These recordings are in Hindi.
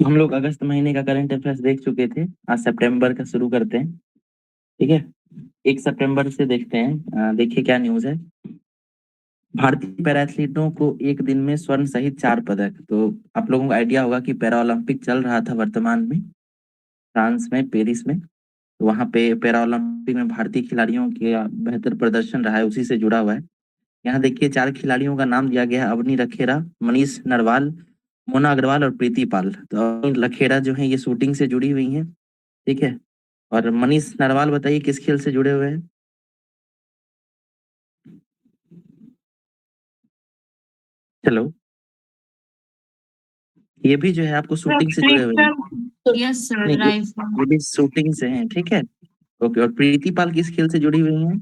हम लोग अगस्त महीने का करंट अफेयर्स देख चुके थे। आज सितंबर का शुरू करते हैं। ठीक है, 1 सितंबर से देखते हैं। देखिए क्या न्यूज़ है। भारतीय पैरा एथलीटों को एक दिन में स्वर्ण सहित 4 पदक। तो आप लोगों को आइडिया होगा कि पैरा ओलंपिक चल रहा था वर्तमान में फ्रांस में, पेरिस में। तो वहाँ पे पैरा ओलंपिक में भारतीय खिलाड़ियों का बेहतर प्रदर्शन रहा है, उसी से जुड़ा हुआ है। यहाँ देखिए 4 खिलाड़ियों का नाम दिया गया है: अवनी लखेरा, मनीष नरवाल, मोना अग्रवाल और प्रीति पाल। तो अवनी लखेरा जो है ये शूटिंग से जुड़ी हुई हैं। ठीक है। और मनीष नरवाल बताइए किस खेल से जुड़े हुए हैं। हेलो। ये भी जो है आपको शूटिंग से जुड़े हुए हैं। यस सर, नहीं, राइफल। ये भी शूटिंग से हैं। ठीक है। ओके। और प्रीति पाल किस खेल से जुड़ी हुई हैं।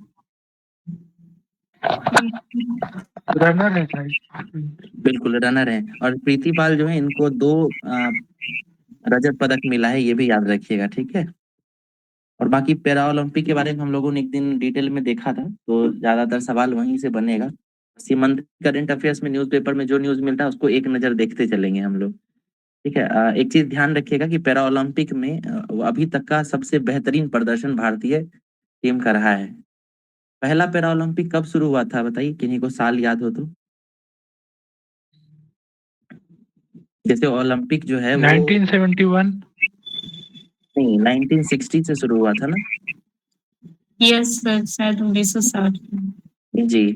रनर है शायद। बिल्कुल रनर हैं। और प्रीति पाल जो है इनको 2 रजत पदक मिला है, ये भी याद रखिएगा। ठीक है। और बाकी पैरा ओलंपिक के बारे में हम लोगों ने एक दिन डिटेल में देखा था, तो ज्यादातर सवाल वहीं से बनेगा। सीमंत करंट अफेयर्स में न्यूज़पेपर में जो न्यूज़ मिलता है उसको एक नजर देखते चलेंगे हम लोग। ठीक है। एक चीज ध्यान रखिएगा कि पैरा ओलंपिक में वो अभी तक का सबसे बेहतरीन प्रदर्शन भारतीय टीम का रहा है। पहला पैरा ओलंपिक कब शुरू हुआ था बताइए, किन्हीं को साल याद हो तो। जैसे ओलंपिक जो है वो 1971। नहीं, 1960 से शुरू हुआ था ना। यस सर, शायद 1960 में। जी।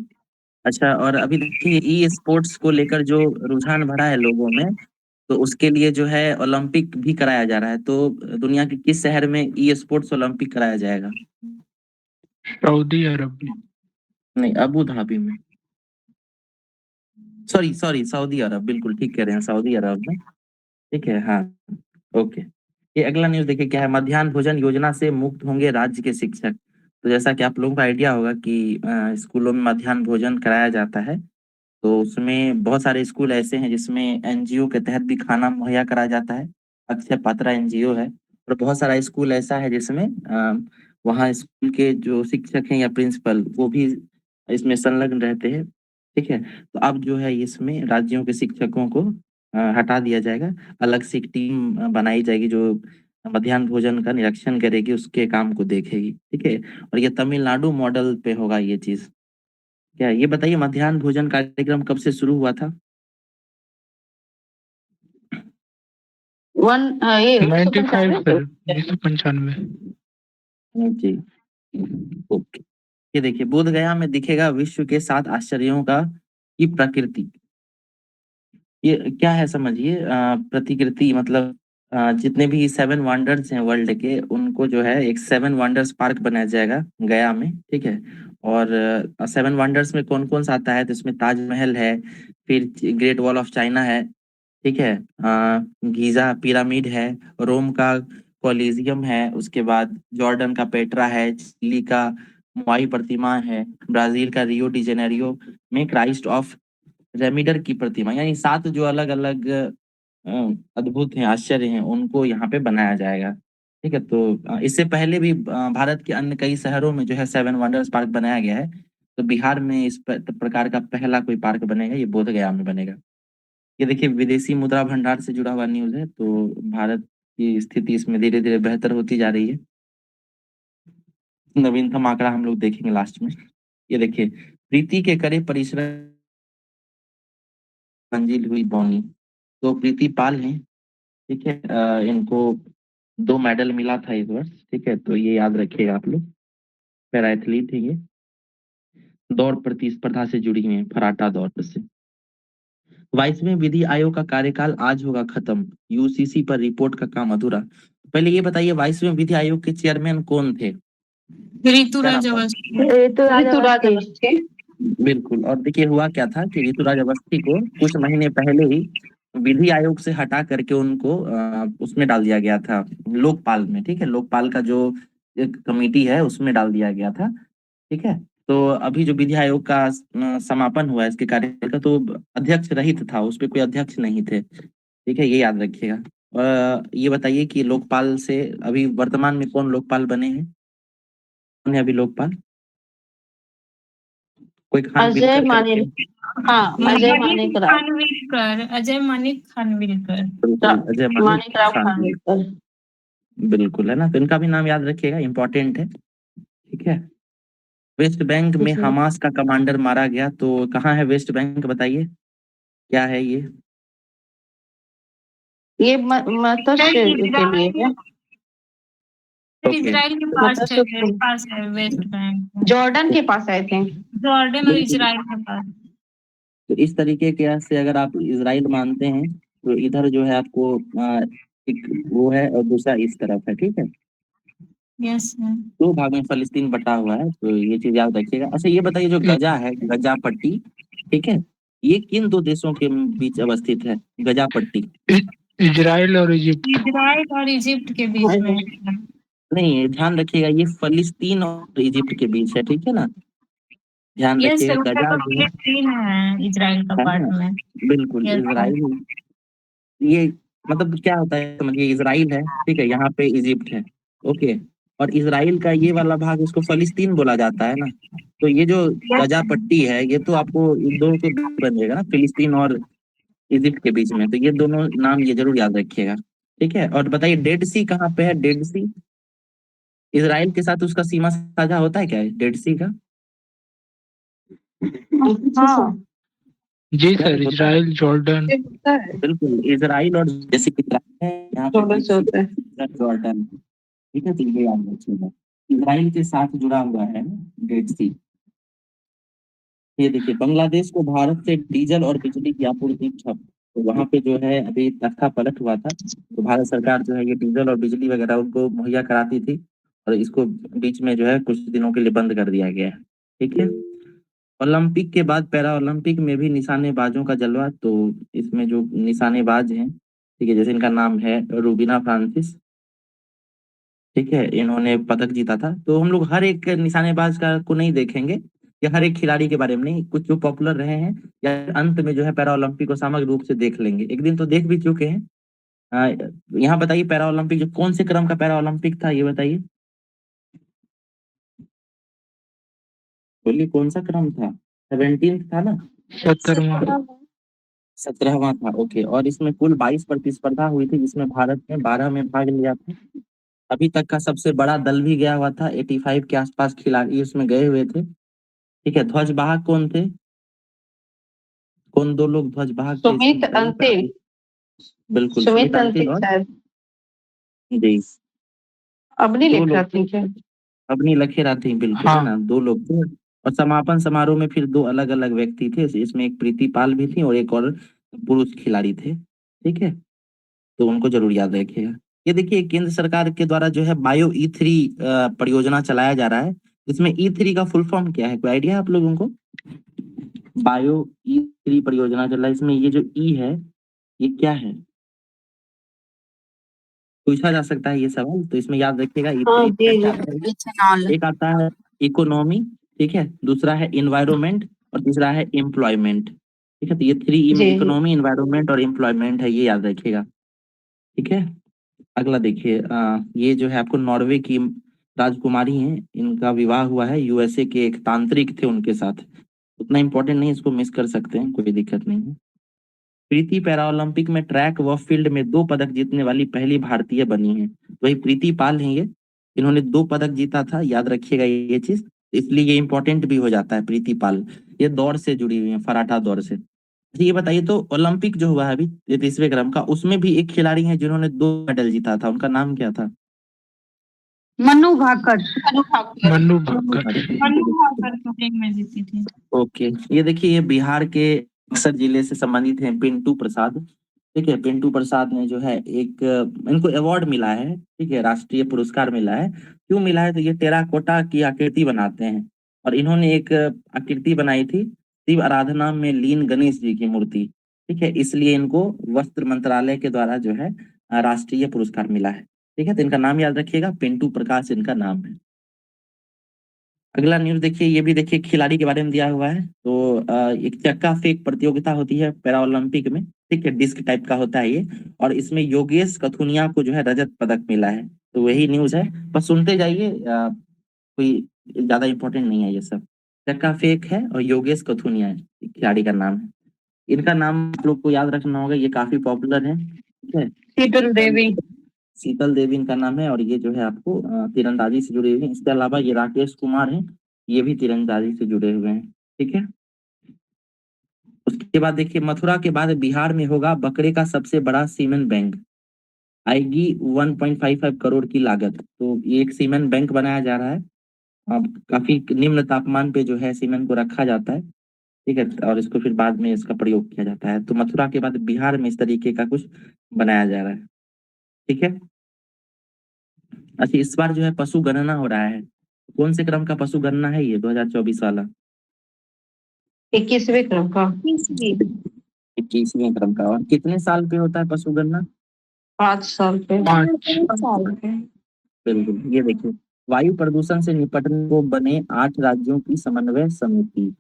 अच्छा, और अभी देखिए ई स्पोर्ट्स को लेकर जो रुझान बढ़ा है लोगों में, तो उसके लिए जो है ओलंपिक भी कराया जा रहा है। तो दुनिया के किस शहर में ई स्पोर्ट्स ओलंपिक कराया जाएगा। सऊदी अरब में। नहीं, अबू धाबी में। सॉरी सॉरी, सऊदी अरब, बिल्कुल ठीक कह रहे हैं, सऊदी अरब में। ठीक है, हाँ। ओके। ये अगला न्यूज देखिए क्या है। मध्याह्न भोजन योजना से मुक्त होंगे राज्य के शिक्षक। तो जैसा कि आप लोगों को आइडिया होगा कि स्कूलों में मध्याह्न भोजन कराया जाता है। तो उसमें बहुत सारे स्कूल ऐसे हैं जिसमें एनजीओ के तहत भी खाना मुहैया कराया जाता है। अक्षय पात्रा एनजीओ है। और बहुत सारा स्कूल ऐसा है जिसमें वहाँ स्कूल के जो शिक्षक हैं या प्रिंसिपल वो भी इसमें संलग्न रहते हैं। ठीक है। तो अब जो है इसमें राज्यों के शिक्षकों को हटा दिया जाएगा। अलग से एक टीम बनाई जाएगी जो मध्याह्न भोजन का निरीक्षण करेगी, उसके काम को देखेगी। ठीक है। और ये तमिलनाडु मॉडल पे होगा ये चीज। क्या ये बताइए मध्याह्न भोजन कार्यक्रम कब से शुरू हुआ था। 95 सर, 1995। जी। ओके। ये देखिए बोध गया में दिखेगा विश्व के 7 आश्चर्यों का की प्रकृति। ये क्या है समझिए। प्रतिकृति मतलब जितने भी 7 वंडर्स हैं वर्ल्ड के, उनको जो है एक 7 वंडर्स पार्क बनाया जाएगा गया में। ठीक है। और 7 वंडर्स में कौन कौन सा आता है, तो इसमें ताजमहल है, फिर ग्रेट वॉल ऑफ चाइना है। ठीक है। गीजा पिरामिड है, रोम का कोलिजियम है, उसके बाद जॉर्डन का पेट्रा है, चिली का मोआई प्रतिमा है, ब्राजील का रियो डी जेनेरियो में क्राइस्ट ऑफ रेमिडर की प्रतिमा। यानी 7 जो अलग अलग अद्भुत हैं, आश्चर्य हैं, उनको यहाँ पे बनाया जाएगा। ठीक है। तो इससे पहले भी भारत के अन्य कई शहरों में जो है 7 वंडर्स पार्क बनाया गया है। तो बिहार में इस प्रकार का पहला कोई पार्क बनेगा, ये बोध गया में बनेगा। ये देखिए विदेशी मुद्रा भंडार से जुड़ा हुआ न्यूज है। तो भारत की स्थिति इसमें धीरे धीरे बेहतर होती जा रही है। नवीनतम आंकड़ा हम लोग देखेंगे लास्ट में। ये देखिए प्रीति के कड़े परिश्रम मंजिल हुई बौनी। तो प्रीति पाल हैं। ठीक है। इनको 2 मेडल मिला था इस वर्ष। ठीक है। तो ये याद रखिएगा आप लोग। पैरा एथलीट है ये। दौड़ प्रतिस्पर्धा से जुड़ी हुई है, फराटा दौड़ से। 22वें विधि आयोग का कार्यकाल आज होगा खत्म, यूसीसी पर रिपोर्ट का काम अधूरा। पहले ये बताइए 22वें विधि आयोग के चेयरमैन कौन थे। क्या नाम ऋतुराज था। अवस्थी। ऋतुराज अवस्थी। बिल्कुल। और देखिए हुआ क्या था कि ऋतुराज अवस्थी को कुछ महीने पहले ही विधि आयोग से हटा करके उनको उसमें डाल दिया गया था, लोकपाल में। ठीक है। लोकपाल का जो एक कमेटी है उसमें डाल दिया गया था। ठीक है। तो अभी जो विधि आयोग का समापन हुआ है इसके कार्य का, तो अध्यक्ष रहित था, उस पे कोई अध्यक्ष नहीं थे। ठीक है, ये याद रखिएगा। ये बताइए कि लोकपाल से अभी वर्तमान में कौन लोकपाल बने हैं। कौन है अभी लोकपाल। कोई खान अजय विलकर माने करके। हाँ अजय मानेकराव खानविलकर, अजय मानिक खानविलकर। बिल्कुल अजय मानेकराव खानविलकर, खानविलकर। बिल्कुल है ना, तो इनका भी नाम याद रखिएगा, इंपॉर्टेंट है। ठीक है। वेस्ट बैंक में जी। हमास का कमांडर मारा गया, तो कहाँ है वेस्ट बैंक, बताइए क्या है ये? ये मत्स्य के लिए है। ओके, इजराइल के पास मत्स्य है, पास है वेस्ट बैंक। जॉर्डन के पास आई थिंक। जॉर्डन और इजराइल के पास। तो इस तरीके के से अगर आप इजराइल मानते हैं तो इधर जो है आपको एक वो है और दूसरा इस तरफ है, ठीक है। Yes sir. दो भाग में फलस्तीन बटा हुआ है, तो ये चीज याद रखिएगा। अच्छा ये बताइए, जो गजा है, गजा पट्टी, ठीक है, ये किन दो देशों के बीच अवस्थित है, गजा पट्टी? इजराइल और इजिप्ट। इजराइल और इजिप्ट के बीच में। नहीं, ध्यान रखिएगा, ये फलस्तीन और इजिप्ट के बीच है, ठीक है ना, ध्यान यस रखिएगा। सर, उसका गजा तो जो फिलिस्तीन है इजराइल का है पार्ट ना, में। बिल्कुल यस सर। इजराइल, ये मतलब क्या होता है समझिए, इजराइल है, ठीक है, यहाँ पे इजिप्ट है, ओके, और इजराइल का ये वाला भाग इसको फलस्तीन बोला जाता है ना। तो ये जो यस गजा सर। पट्टी है, ये तो आपको इन दोनों के बीच बन जाएगा ना, फिलिस्तीन और इजिप्ट के बीच में, तो ये दोनों नाम ये जरूर याद रखिएगा। ठीक है, और बताइए डेड सी कहाँ पे है, डेड सी? इजराइल के साथ उसका सीमा साझा होता है क्या, डेड सी का? हाँ जी क्या सर, होता है? Israel Jordan. होता है। बिल्कुल, इजराइल और जैसे इजराइल है, यहाँ पे जॉर्डन डेड से सी, होता है। जॉर्डन, ठीक है, तो ये याद रखिएगा, इजराइल के साथ जुड़ा हुआ है डेड सी। ये देखिए, बांग्लादेश को भारत से डीजल और बिजली की आपूर्ति ठप, तो वहां पे जो है अभी तख्ता पलट हुआ था, तो भारत सरकार जो है ये डीजल और बिजली वगैरह उनको मुहैया कराती थी, और इसको बीच में जो है कुछ दिनों के लिए बंद कर दिया गया है। ठीक है। ओलंपिक के बाद पैरा ओलंपिक में भी निशानेबाजों का जलवा, तो इसमें जो निशानेबाज हैं, ठीक है, जैसे इनका नाम है रूबीना फ्रांसिस, ठीक है, इन्होंने पदक जीता था। तो हम लोग हर एक निशानेबाज का को नहीं देखेंगे, या हर एक खिलाड़ी के बारे में नहीं, कुछ जो पॉपुलर रहे हैं, या अंत में जो है पैरा ओलंपिक को सामग्रिक रूप से देख लेंगे, एक दिन तो देख भी चुके हैं। यहाँ बताइए, पैरा ओलंपिक जो कौन से क्रम का पैरा ओलंपिक था, ये बताइए, बोलिए कौन सा क्रम था? 17 था ना? 17वां। 17वां था, ओके, और इसमें कुल 22 प्रतिस्पर्धा हुई थी, जिसमें भारत ने 12 में भाग लिया था। अभी तक का सबसे बड़ा दल भी गया हुआ था, 85 के आसपास खिलाड़ी उसमें गए हुए थे। ठीक है, ध्वजवाहक कौन थे, कौन दो लोग ध्वजवाहक थे इसमें सुमित बताइए? अंतिम। बिल्कुल, सुमित सुमित अंतिल अंतिम और शायद। जी, अब नहीं दो लिख रहा लोग थे, थी क्या? अपनी लखेरा थी, बिल्कुल है हाँ। ना, दो लोग थे। और समापन समारोह में फिर दो अलग अलग व्यक्ति थे, इसमें एक प्रीति पाल भी थी और एक और पुरुष खिलाड़ी थे। ठीक है, तो उनको जरूर याद रखिएगा। ये देखिए, केंद्र सरकार के द्वारा जो है बायो E3 परियोजना चलाया जा रहा है। इसमें E3 का फुल फॉर्म क्या है, कोई आइडिया है आप लोगों को? बायो E3 परियोजना चल रहा है, इसमें ये जो ई है, ये क्या है, पूछा जा सकता है ये सवाल, तो इसमें याद रखिएगा हाँ E3 जी क्या आता है। इथेनॉल। एक आता है इकोनॉमी, ठीक है, दूसरा है इन्वायरमेंट, और तीसरा है एम्प्लॉयमेंट। ठीक है, तो ये 3 ई में जी इकोनॉमी, इन्वायरमेंट और एम्प्लॉयमेंट है, ये याद रखिएगा। ठीक है। अगला देखिए, ये जो है आपको नॉर्वे की राजकुमारी हैं, इनका विवाह हुआ है, USA के एक तांत्रिक थे उनके साथ, उतना इंपॉर्टेंट नहीं, इसको मिस कर सकते हैं, कोई दिक्कत नहीं है। प्रीति पैरा ओलंपिक में ट्रैक व फील्ड में 2 पदक जीतने वाली पहली भारतीय बनी है, वही प्रीति पाल हैं ये, इन्होंने 2 पदक जीता था, याद रखिएगा ये चीज, इसलिए ये इंपॉर्टेंट भी हो जाता है, प्रीति पाल, ये दौड़ से जुड़ी हुई है, फराठा दौड़ से। अच्छा, ये बताइए, तो ओलंपिक जो हुआ है अभी 33वें क्रम का, उसमें भी एक खिलाड़ी है जिन्होंने 2 मेडल जीता था, उनका नाम क्या था? मनु भाकर। मनु भाकर। मनु भाकर। मनु भाकर शूटिंग में जीती थी। ओके, ये देखिए, ये बिहार के बक्सर जिले से संबंधित हैं, पिंटू प्रसाद। ठीक है, पिंटू प्रसाद ने जो है एक इनको अवार्ड मिला है, ठीक है, राष्ट्रीय पुरस्कार मिला है। क्यों मिला है, तो ये टेराकोटा की आकृति बनाते हैं, और इन्होंने एक आकृति बनाई थी शिव आराधना में लीन गणेश जी की मूर्ति। ठीक है, इसलिए इनको वस्त्र मंत्रालय के द्वारा जो है राष्ट्रीय पुरस्कार मिला है। ठीक है, तो इनका नाम याद रखिएगा, पिंटू प्रकाश इनका नाम है। अगला न्यूज देखिए, ये भी देखिए खिलाड़ी के बारे में दिया हुआ है, तो एक चक्का फेंक प्रतियोगिता होती है पैरा ओलंपिक में, ठीक है, डिस्क टाइप का होता है ये, और इसमें योगेश कथुनिया को जो है रजत पदक मिला है, तो वही न्यूज है, बस सुनते जाइए, कोई ज्यादा इंपॉर्टेंट नहीं है ये सब। चक्का फेक है और योगेश कथुनिया है खिलाड़ी का नाम है। इनका नाम आप लोग को याद रखना होगा, ये काफी पॉपुलर है, ठीक है। शीतल देवी। शीतल देवी इनका नाम है और ये जो है आपको तीरंदाजी से जुड़े हुए हैं। इसके अलावा ये राकेश कुमार हैं, ये भी तीरंदाजी से जुड़े हुए हैं, ठीक है। उसके बाद देखिए मथुरा के बाद बिहार में होगा बकरे का सबसे बड़ा सीमेंट बैंक, आएगी 1.55 करोड़ की लागत। तो ये एक सीमेंट बैंक बनाया जा रहा है। अब काफी निम्न तापमान पे जो है सीमेंट को रखा जाता है, ठीक है, और इसको फिर बाद में इसका प्रयोग किया जाता है। तो मथुरा के बाद बिहार में इस तरीके का कुछ बनाया जा रहा है, ठीक है। अच्छा, इस बार जो है पशु गणना हो रहा है, कौन से क्रम का पशु गणना है ये 2024 वाला? 21वें क्रम का। 21वें क्रम का। और कितने साल पे होता है पशु गणना? 5 साल पे। 5 बिल्कुल, ये देखिए वायु प्रदूषण से निपटने को बने 8 राज्यों की समन्वय समिति,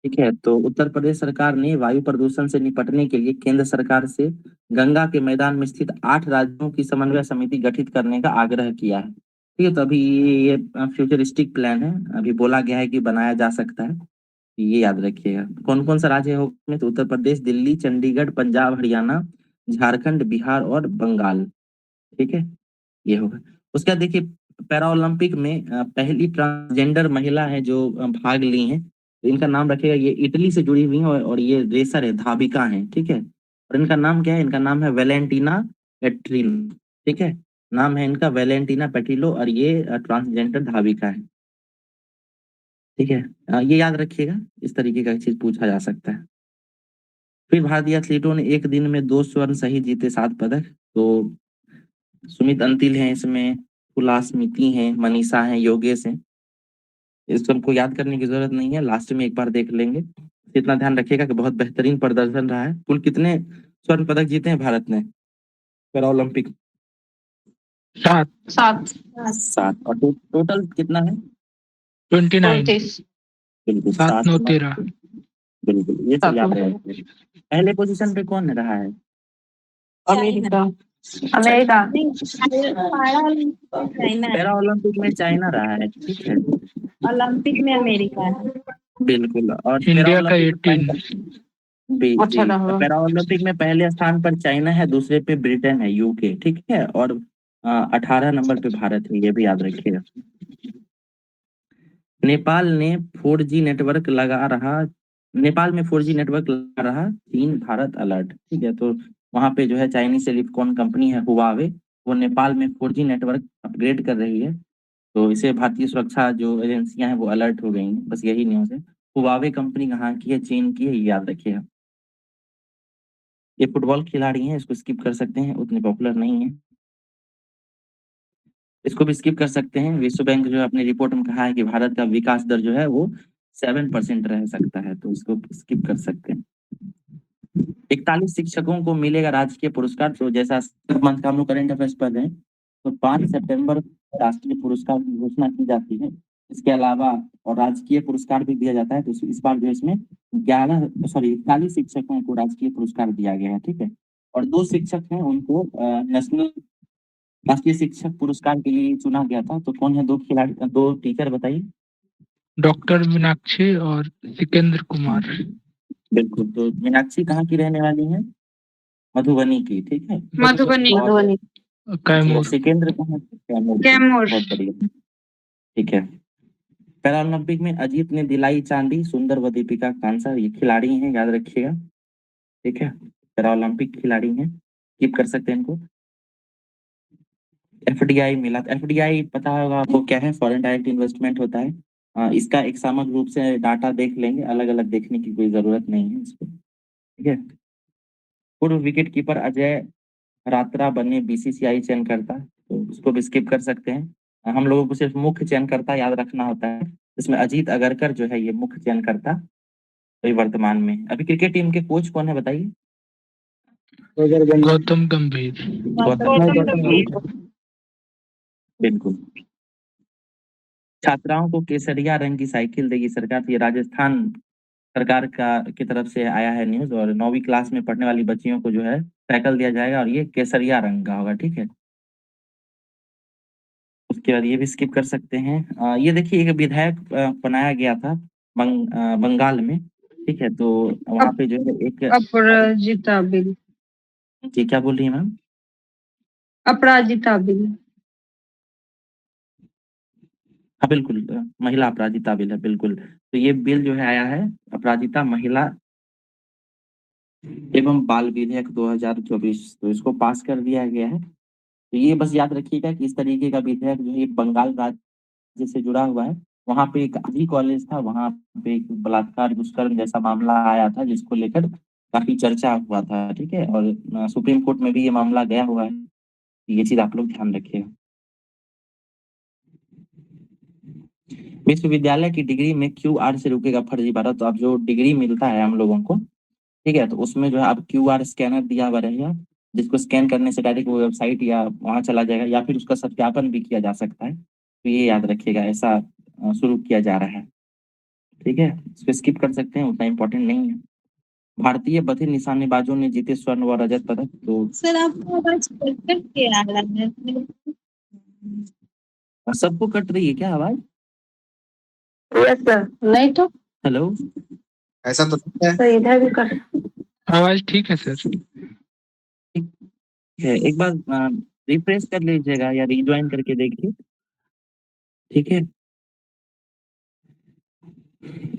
ठीक है। तो उत्तर प्रदेश सरकार ने वायु प्रदूषण से निपटने के लिए केंद्र सरकार से गंगा के मैदान में स्थित 8 राज्यों की समन्वय समिति गठित करने का आग्रह किया है, ठीक है। तो अभी ये फ्यूचरिस्टिक प्लान है, अभी बोला गया है कि बनाया जा सकता है, ये याद रखिएगा। कौन कौन सा राज्य होगा? तो उत्तर प्रदेश, दिल्ली, चंडीगढ़, पंजाब, हरियाणा, झारखंड, बिहार और बंगाल, ठीक है, ये होगा। उसके बाद देखिए पैरा ओलंपिक में पहली ट्रांसजेंडर महिला है जो भाग ली हैं, तो इनका नाम रखिएगा। ये इटली से जुड़ी हुई हैं और ये रेसर है, धाविका है, ठीक है। और इनका नाम क्या है? इनका नाम है वेलेंटिना पेट्रिलो, ठीक है। नाम है इनका वेलेंटिना पेट्रिलो और ये ट्रांसजेंडर धाविका है, ठीक है। ये याद रखिएगा, इस तरीके का चीज पूछा जा सकता है। फिर भारतीय एथलीटों ने एक दिन में 2 स्वर्ण सहित जीते 7 पदक। तो सुमित अंतिल हैं इसमें, फुला स्मृति हैं, मनीषा हैं, योगेश हैं। इस सबको याद करने की जरूरत नहीं है, लास्ट में एक बार देख लेंगे। इतना ध्यान रखिएगा कि बहुत बेहतरीन प्रदर्शन रहा है। कुल कितने स्वर्ण पदक जीते हैं भारत ने पैरा ओलंपिक? 7 7। और टोटल कितना है? 29 29। बिल्कुल 7 7 9 13। बिल्कुल, ये सब याद रखिए। पहले पोजीशन पे कौन रहा है? अमेरिका। अमेरिका। पैरा ओलंपिक में चाइना रहा है, ठीक है। ओलंपिक में अमेरिका है। बिल्कुल। और पैरा इंडिया का ओलंपिक 18। अच्छा रहा। पैरा ओलंपिक में पहले स्थान पर चाइना है, दूसरे पे ब्रिटेन है, यूके, ठीक है। और 18 नंबर पे भारत है, ये भी याद रखिएगा। नेपाल ने 4G नेटवर्क लगा रहा, नेपाल में 4G नेटवर्क लगा रहा, चीन भारत अलर्ट, ठीक है। तो वहां पे जो है चाइनीज टेलीकॉम कंपनी है हुआवे, वो नेपाल में 4G नेटवर्क अपग्रेड कर रही है। तो इसे भारतीय सुरक्षा जो एजेंसियां हैं वो अलर्ट हो गई हैं, बस यही न्यूज़ है। हुआवे कंपनी कहाँ की है? चीन की है, ये याद रखिएगा। ये फुटबॉल खिलाड़ी हैं, इसको स्किप कर सकते हैं, उतने पॉपुलर नहीं है। इसको भी स्किप कर सकते हैं। विश्व बैंक जो है अपनी रिपोर्ट में कहा है कि भारत का विकास दर जो है वो 7% रह सकता है, तो इसको स्किप कर सकते हैं। 41 शिक्षकों को मिलेगा राजकीय पुरस्कार। तो जैसा मंथ का हम लोग करंट अफेयर्स पढ़ रहे हैं, तो 5 सितंबर को राष्ट्रीय पुरस्कार की घोषणा की जाती है। इसके अलावा और राजकीय पुरस्कार भी दिया जाता है। तो इस बार जो इसमें 41 शिक्षकों को राजकीय पुरस्कार दिया गया है, ठीक है। और 2 शिक्षक हैं उनको नेशनल राष्ट्रीय शिक्षक पुरस्कार के लिए चुना गया था। तो कौन है 2 खिलाड़ी, 2 टीचर बताइए? डॉक्टर मीनाक्षी और सिकेंद्र कुमार। बिल्कुल। तो मीनाक्षी कहाँ की रहने वाली है? मधुबनी की, ठीक है। मधुबनी। और कैमूर। सिकेंद्र कहाँ? कैमूर की। कैमूर। बहुत बढ़िया, ठीक है। पैरा ओलंपिक में अजीत ने दिलाई चांदी, सुंदर व दीपिका कांसा, ये खिलाड़ी हैं, याद रखिएगा, ठीक है। पैरा ओलंपिक खिलाड़ी हैं, कीप कर सकते हैं इनको। एफडीआई मिला, एफडीआई पता होगा आपको क्या है? फॉरेन डायरेक्ट इन्वेस्टमेंट होता है। इसका एक समग्र रूप से डाटा देख लेंगे, अलग अलग देखने की कोई जरूरत नहीं है इसको, ठीक है। पूर्व विकेट कीपर अजय रात्रा बने बीसीसीआई चयनकर्ता, तो उसको भी स्किप कर सकते हैं। हम लोगों को सिर्फ मुख्य चयनकर्ता याद रखना होता है, इसमें अजीत अगरकर जो है ये मुख्य चयनकर्ता अभी वर्तमान में। अभी क्रिकेट टीम के कोच कौन है बताइए? गौतम गंभीर। बिल्कुल। छात्राओं को केसरिया रंग की साइकिल देगी सरकार, तो ये राजस्थान सरकार का की तरफ से आया है न्यूज। और 9वीं क्लास में पढ़ने वाली बच्चियों को जो है साइकिल दिया जाएगा और ये केसरिया रंग का होगा, ठीक है। उसके बाद ये भी स्किप कर सकते हैं। ये देखिए एक विधायक बनाया गया था बंगाल में, ठीक है। तो वहाँ पे जो है एक अपराजिता बिल। जी, क्या बोल रही है मैम? अपराजिता बिल। हाँ, बिल्कुल महिला अपराजिता बिल है, बिल्कुल। तो ये बिल जो है आया है अपराजिता महिला एवं बाल विधेयक 2024, तो इसको पास कर दिया गया है। तो ये बस याद रखिएगा कि इस तरीके का विधेयक जो है बंगाल राज्य से जुड़ा हुआ है। वहाँ पे एक आरजी कॉलेज था, वहाँ पे एक बलात्कार दुष्कर्म जैसा मामला आया था जिसको लेकर काफी चर्चा हुआ था, ठीक है। और सुप्रीम कोर्ट में भी ये मामला गया हुआ है। ये चीज आप लोग ध्यान रखिएगा। विश्वविद्यालय की डिग्री में क्यूआर से रुकेगा फर्जीवाड़ा। तो अब जो डिग्री मिलता है हम लोगों को, ठीक है, तो उसमें जो है अब क्यूआर स्कैनर दिया हुआ रहेगा, जिसको स्कैन करने से डायरेक्ट वो वेबसाइट या वहां चला जाएगा, या फिर उसका सत्यापन भी किया जा सकता है। तो ये याद रखिएगा, ऐसा शुरू किया जा रहा है, ठीक है। इसको स्किप कर सकते हैं, उतना इम्पोर्टेंट नहीं है। भारतीय बधिर निशानेबाजों ने जीते स्वर्ण व रजत पदक। तो सर आपको आवाज कट के आ रहा है। सबको कट रही है क्या आवाज? Yes sir. नहीं तो हेलो, ऐसा तो नहीं है। सर इधर भी कर। आवाज ठीक है सर। ठीक है, एक बार रिफ्रेश कर लीजिएगा या रिज्वाइन करके देखिए, ठीक है।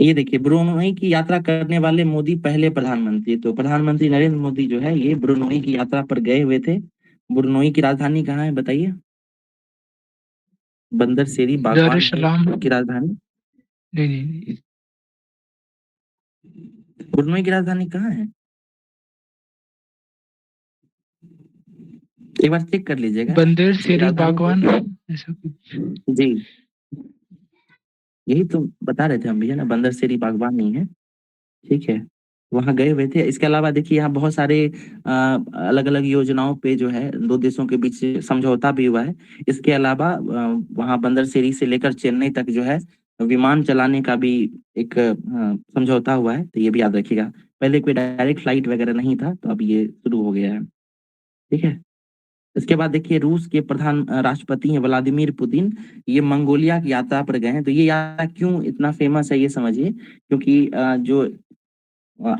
ये देखिए, ब्रुनोई की यात्रा करने वाले मोदी पहले प्रधानमंत्री। तो प्रधानमंत्री नरेंद्र मोदी जो है ये ब्रुनोई की यात्रा पर गए हुए थे। ब्रुनोई की राजधानी कहाँ है बताइए? बंदर शेरी बागवान दारुसलाम। की राजधानी। नहीं नहीं नहीं। ब्रुनोई की राजधानी कहाँ है? एक बार चेक कर लीजिएगा बंदेर इसकी शेरी राजधानी। बागवान ऐसा कुछ। जी, यही तो बता रहे थे हम भैया ना, बंदर शेरी बागवान नहीं है, ठीक है। वहां गए हुए थे। इसके अलावा देखिए यहाँ बहुत सारे अलग अलग योजनाओं पे जो है दो देशों के बीच समझौता भी हुआ है। इसके अलावा वहां बंदरसेरी से लेकर चेन्नई तक जो है विमान चलाने का भी एक समझौता हुआ है। तो ये भी याद रखिएगा। पहले कोई डायरेक्ट फ्लाइट वगैरह नहीं था, तो अब ये शुरू हो गया है, ठीक है। इसके बाद देखिए रूस के प्रधान राष्ट्रपति हैं व्लादिमीर पुतिन। ये मंगोलिया की यात्रा पर गए हैं। तो ये यात्रा क्यों इतना फेमस है ये समझिए, क्योंकि जो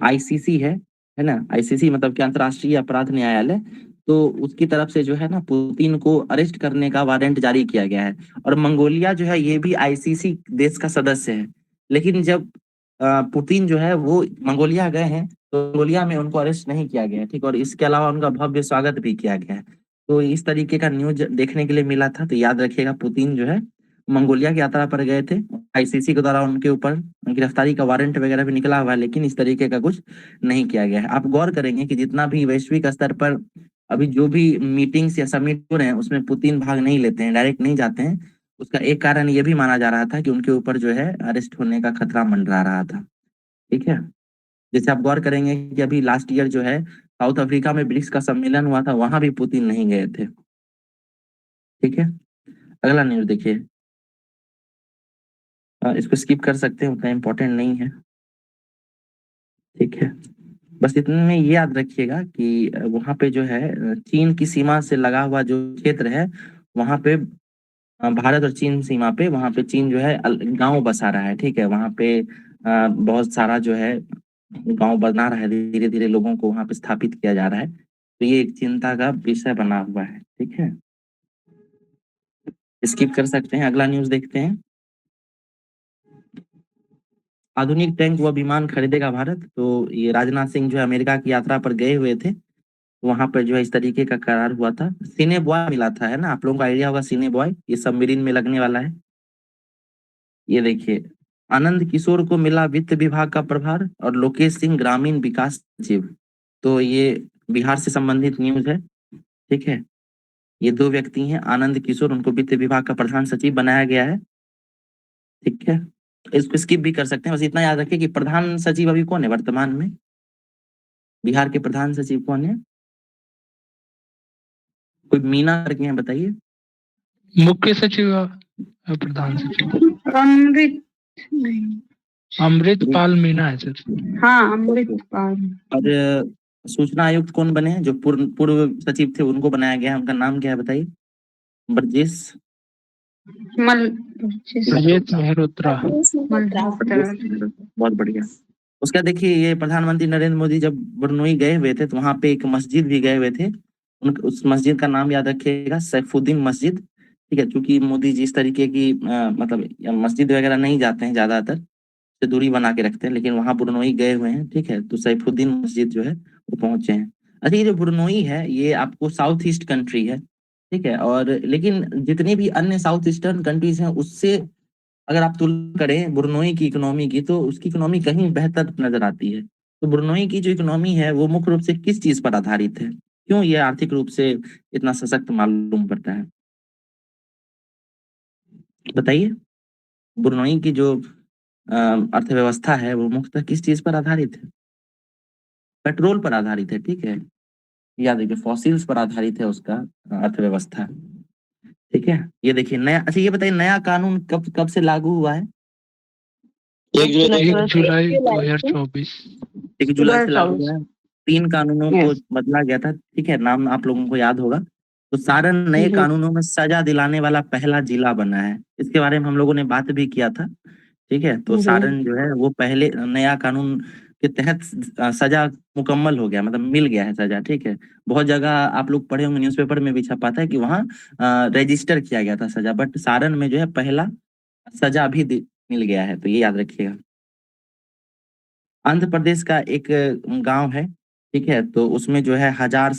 आईसीसी है ना, आईसीसी मतलब कि अंतर्राष्ट्रीय अपराध न्यायालय, तो उसकी तरफ से जो है ना पुतिन को अरेस्ट करने का वारंट जारी किया गया है। और मंगोलिया जो है ये भी आईसीसी देश का सदस्य है। लेकिन जब पुतिन जो है वो मंगोलिया गए हैं तो मंगोलिया में उनको अरेस्ट नहीं किया गया है, ठीक। और इसके अलावा उनका भव्य स्वागत भी किया गया है। तो इस तरीके का न्यूज देखने के लिए मिला था। तो याद रखिएगा, पुतिन जो है मंगोलिया की यात्रा पर गए थे। आईसीसी के द्वारा उनके ऊपर गिरफ्तारी का वारंट वगैरह भी निकला हुआ है, लेकिन इस तरीके का कुछ नहीं किया गया है। आप गौर करेंगे कि जितना भी वैश्विक स्तर पर अभी जो भी मीटिंग्स या समिट हो रहे हैं उसमें पुतिन भाग नहीं लेते हैं, डायरेक्ट नहीं जाते हैं। उसका एक कारण ये भी माना जा रहा था कि उनके ऊपर जो है अरेस्ट होने का खतरा मंडरा रहा था, ठीक है। जैसे आप गौर करेंगे कि अभी लास्ट ईयर जो है साउथ अफ्रीका में ब्रिक्स का सम्मेलन हुआ था, वहां भी पुतिन नहीं गए थे, ठीक है। अगला न्यूज देखिए, इसको स्किप कर सकते हैं, उतना इम्पोर्टेंट नहीं है, ठीक है। बस इतने में ये याद रखिएगा कि वहां पे जो है चीन की सीमा से लगा हुआ जो क्षेत्र है वहां पे भारत और चीन सीमा पे वहां पे चीन जो है गांव बसा रहा है, ठीक है। वहां पे बहुत सारा जो है गांव बना रहा है, धीरे धीरे लोगों को वहां पे स्थापित किया जा रहा है। तो ये एक चिंता का विषय बना हुआ है, ठीक है। स्किप कर सकते हैं, अगला न्यूज देखते हैं। आधुनिक टैंक व विमान खरीदेगा भारत। तो ये राजनाथ सिंह जो है अमेरिका की यात्रा पर गए हुए थे, वहां पर जो है इस तरीके का करार हुआ था। सीने बॉय मिला था, है ना, आप लोगों को आइडिया होगा सीने बॉय, ये सबमरीन में लगने वाला है। ये देखिए, आनंद किशोर को मिला वित्त विभाग का प्रभार और लोकेश सिंह ग्रामीण विकास सचिव। तो ये बिहार से संबंधित न्यूज है, ठीक है। ये दो व्यक्ति हैं, आनंद किशोर, उनको वित्त विभाग का प्रधान सचिव बनाया गया है, ठीक है। इसको स्किप भी कर सकते हैं, बस इतना याद रखिए कि प्रधान सचिव अभी कौन है वर्तमान में, बिहार के प्रधान सचिव कौन है? कोई मीना करके हैं, बताइए। मुख्य सचिव और प्रधान सचिव अमृत नहीं। अमृत पाल मीना है सर। हाँ अमृत पाल। और सूचना आयुक्त कौन बने हैं? जो पूर्व पूर्व सचिव थे उनको बनाया गया है, उनका नाम क्या है बताइए? ब्रजेश मल ब्रजेश मेहरोत्रा। बहुत बढ़िया। उसका देखिए, ये प्रधानमंत्री नरेंद्र मोदी जब बुरनोई गए हुए थे तो वहां पे एक मस्जिद भी गए हुए थे। उस मस्जिद का नाम याद रखिएगा, सैफुद्दीन मस्जिद। ठीक है, क्योंकि मोदी जी इस तरीके की मतलब मस्जिद वगैरह नहीं जाते हैं ज्यादातर, से दूरी बना के रखते हैं, लेकिन वहां बुरनोई गए हुए हैं। ठीक है, तो सैफुद्दीन मस्जिद जो है वो पहुंचे हैं। अच्छा, ये जो बुरनोई है ये आपको साउथ ईस्ट कंट्री है। ठीक है, और लेकिन जितनी भी अन्य साउथ ईस्टर्न कंट्रीज हैं उससे अगर आप तुलना करें बुरनोई की इकोनॉमी की, तो उसकी इकोनॉमी कहीं बेहतर नजर आती है। तो बुरनोई की जो इकोनॉमी है वो मुख्य रूप से किस चीज पर आधारित है? क्यों ये आर्थिक रूप से इतना सशक्त मालूम पड़ता है? बताइए। बुरनोई की जो अर्थव्यवस्था है वो मुख्यतः किस चीज पर आधारित है? पेट्रोल पर आधारित है। ठीक है, याद रखिए, फॉसिल्स पर आधारित है उसका अर्थव्यवस्था। ठीक है, ये देखिए नया। अच्छा, ये बताइए, नया कानून कब कब से लागू हुआ है? 1 जुलाई 2024। 1 जुलाई से लागू हुआ है। 3 कानूनों को बदला गया था। ठीक है, नाम आप लोगों को याद होगा। तो सारण नए कानूनों में सजा दिलाने वाला पहला जिला बना है। इसके बारे में हम लोगों ने बात भी किया था। ठीक है, तो सारण जो है वो पहले नया कानून के तहत सजा मुकम्मल हो गया, मतलब मिल गया है सजा। ठीक है, बहुत जगह आप लोग पढ़े होंगे, न्यूज़पेपर में भी छपा था कि वहाँ रजिस्टर किया गया था सजा, बट सारण में जो है पहला सजा भी मिल गया है, तो ये याद रखिएगा। आंध्र प्रदेश का एक गांव है। ठीक है, तो उसमें जो है हजारों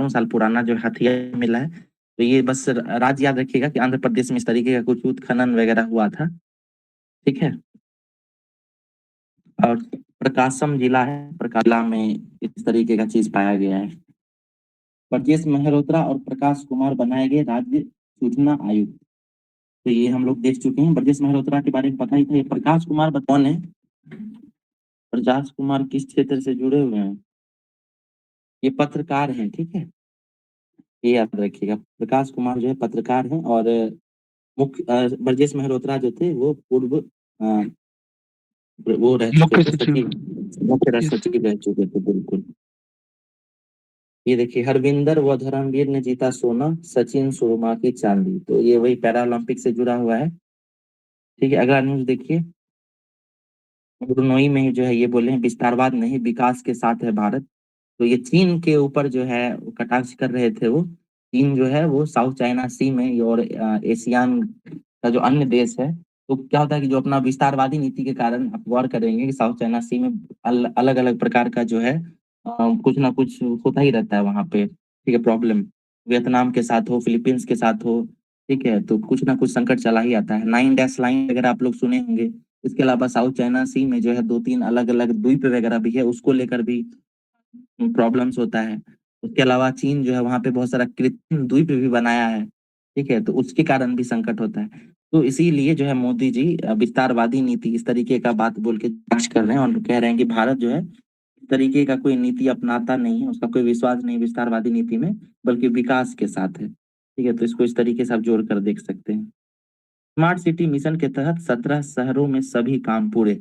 साल पुराना जो हथियार मिला है। तो ये बस राज्य याद रखिएगा कि आंध्र प्रदेश में इस तरीके का कुछ उत्खनन वगैरह हुआ था। ठीक है, और प्रकाशम जिला है, प्रकाश जिला में इस तरीके का चीज पाया गया है। ब्रजेश मेहरोत्रा और प्रकाश कुमार बनाए गए राज्य सूचना आयुक्त। तो ये हम लोग देख चुके हैं, ब्रजेश मेहरोत्रा के बारे में पता ही था। ये प्रकाश कुमार कौन है? प्रकाश कुमार किस क्षेत्र से जुड़े हुए हैं? ये पत्रकार हैं। ठीक है, ये याद रखिएगा, प्रकाश कुमार जो है पत्रकार हैं, और मुख्य ब्रजेश मेहरोत्रा जो थे वो पूर्व वो रह चुके मुख्य थे, सचिव। सचिव, मुख्य सचिव रह चुके थे, बिल्कुल। ये देखिए, हरविंदर व धर्मवीर ने जीता सोना, सचिन सुरमा की चांदी। तो ये वही पैरालंपिक से जुड़ा हुआ है। ठीक है, अगला न्यूज देखिए। ब्रुनोई में ही जो है ये बोले हैं, विस्तारवाद नहीं विकास के साथ है भारत। तो ये चीन के ऊपर जो है कटाक्ष कर रहे थे वो। चीन जो है वो साउथ चाइना सी में और एशियान का जो अन्य देश है, तो क्या होता है कि जो अपना विस्तारवादी नीति के कारण आप गौर करेंगे कि साउथ चाइना सी में अलग अलग प्रकार का जो है कुछ ना कुछ होता ही रहता है वहां पे। ठीक है, प्रॉब्लम वियतनाम के साथ हो, फिलीपींस के साथ हो। ठीक है, तो कुछ ना कुछ संकट चला ही आता है। 9 डैश लाइन वगैरह आप लोग सुने होंगे। इसके अलावा साउथ चाइना सी में जो है 2-3 अलग अलग द्वीप वगैरह भी है, उसको लेकर भी प्रॉब्लम्स होता है। उसके अलावा चीन जो है वहां पे बहुत सारा कृत्रिम द्वीप भी बनाया है। ठीक है, तो उसके कारण भी संकट होता है। तो इसीलिए जो है मोदी जी विस्तारवादी नीति इस तरीके का बात बोल के जांच कर रहे हैं, और कह रहे हैं कि भारत जो है इस तरीके का कोई नीति अपनाता नहीं है, उसका कोई विश्वास नहीं विस्तारवादी नीति में, बल्कि विकास के साथ है। ठीक है, तो इसको इस तरीके से आप जोड़ कर देख सकते हैं। स्मार्ट सिटी मिशन के तहत 17 शहरों में सभी काम पूरे।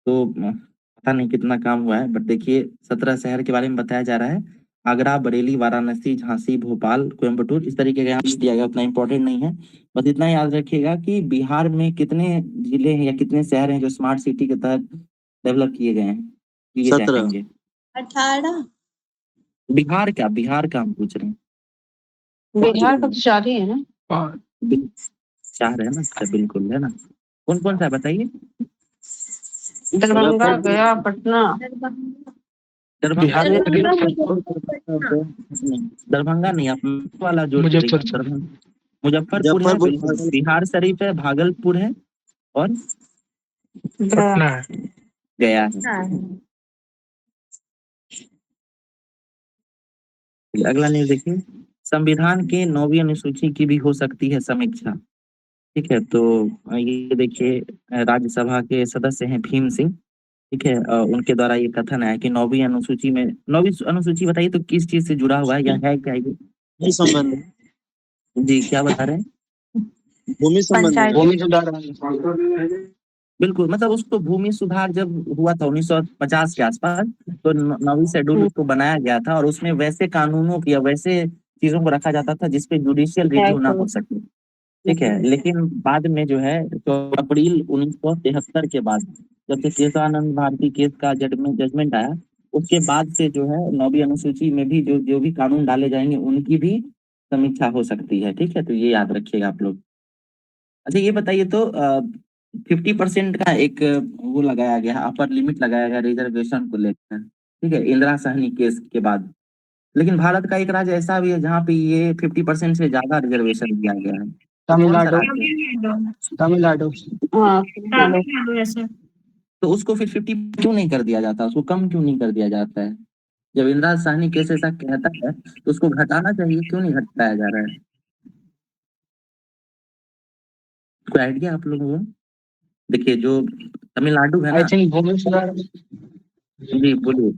तो पता नहीं कितना काम हुआ है, बट देखिए 17 शहर के बारे में बताया जा रहा है। आगरा, बरेली, वाराणसी, झांसी, भोपाल, कोयम्बटूर, इस तरीके का यहाँ लिस्ट दिया गया, उतना इंपॉर्टेंट नहीं है। बस इतना याद रखिएगा कि बिहार में कितने जिले हैं या कितने शहर हैं जो स्मार्ट सिटी के तहत डेवलप किए गए हैं, किए 17। जाएंगे। 18। बिहार का हम पूछ रहे हैं। बिहार का तो 4 ही है ना। और 4 है ना? अच्छा, बिल्कुल है ना। कौन कौन सा है बताइए? दरभंगा, गया, पटना। दरभंगा बिहार नहीं, में दरभंगा नहीं, आप वाला जोड़ के देखिए। मुजफ्फरपुर। मुजफ्फरपुर है, बिल्कुल। बिहार शरीफ है, भागलपुर है, और पटना है। गया है। अगला न्यूज देखिए। संविधान के 9वीं अनुसूची की भी हो सकती है समीक्षा। ठीक है, तो ये देखिए, राज्यसभा के सदस्य हैं भीम सिंह। ठीक है, उनके द्वारा ये कथन है कि 9वीं अनुसूची बताइए तो किस चीज से जुड़ा हुआ है या है क्या ये? भूमि संबंध, जी, क्या बता रहे हैं? भूमि संबंध, भूमि बिल्कुल, मतलब उसको भूमि सुधार जब हुआ था 1950 के आसपास, तो 9वीं शेड्यूल उसको बनाया गया था, और उसमें वैसे कानूनों की या वैसे चीजों को रखा जाता था जिसपे जुडिशियल रिव्यू ना हो सके। ठीक है। लेकिन बाद में जो है तो अप्रैल 1973 के बाद जब से केशवानंद भारती केस का जजमेंट आया, उसके बाद से जो है 9वीं अनुसूची में भी जो जो भी कानून डाले जाएंगे उनकी भी समीक्षा हो सकती है। ठीक है, तो ये याद रखिएगा आप लोग। अच्छा ये बताइए तो 50% का एक वो लगाया गया, अपर लिमिट लगाया गया रिजर्वेशन को लेकर। ठीक है, इंदिरा सहनी केस के बाद। लेकिन भारत का एक राज्य ऐसा भी है जहाँ पे ये 50% से ज्यादा रिजर्वेशन दिया गया है। तो कौन सा तमिलनाडु। राज्य है? तमिलनाडु। हाँ तमिलनाडु ऐसे तो उसको फिर 50 क्यों नहीं कर दिया जाता, उसको कम क्यों नहीं कर दिया जाता है? जब इंदिरा सहनी केस ऐसा कहता है तो उसको घटाना चाहिए, क्यों नहीं घटाया जा रहा है? कोई आइडिया आप लोगों को? देखिए जो तमिलनाडु है आई ना। थिंक भूमि सुधार। जी बोलिए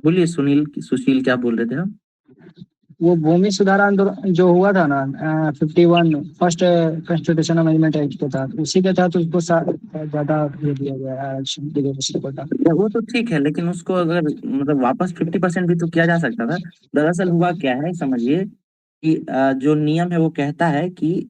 बोलिए, सुशील क्या बोल रहे थे आप? वो भूमि सुधार आंदोलन जो हुआ था ना 51 फर्स्ट कॉन्स्टिट्यूशन अमेंडमेंट एक्ट के तहत, उसी के तहत उसको ज्यादा ये दिया गया है आरक्षण रिजर्वेशन कोटा। वो तो ठीक है, लेकिन उसको अगर मतलब वापस 50% भी तो किया जा सकता था। दरअसल हुआ क्या है समझिए कि जो नियम है वो कहता है कि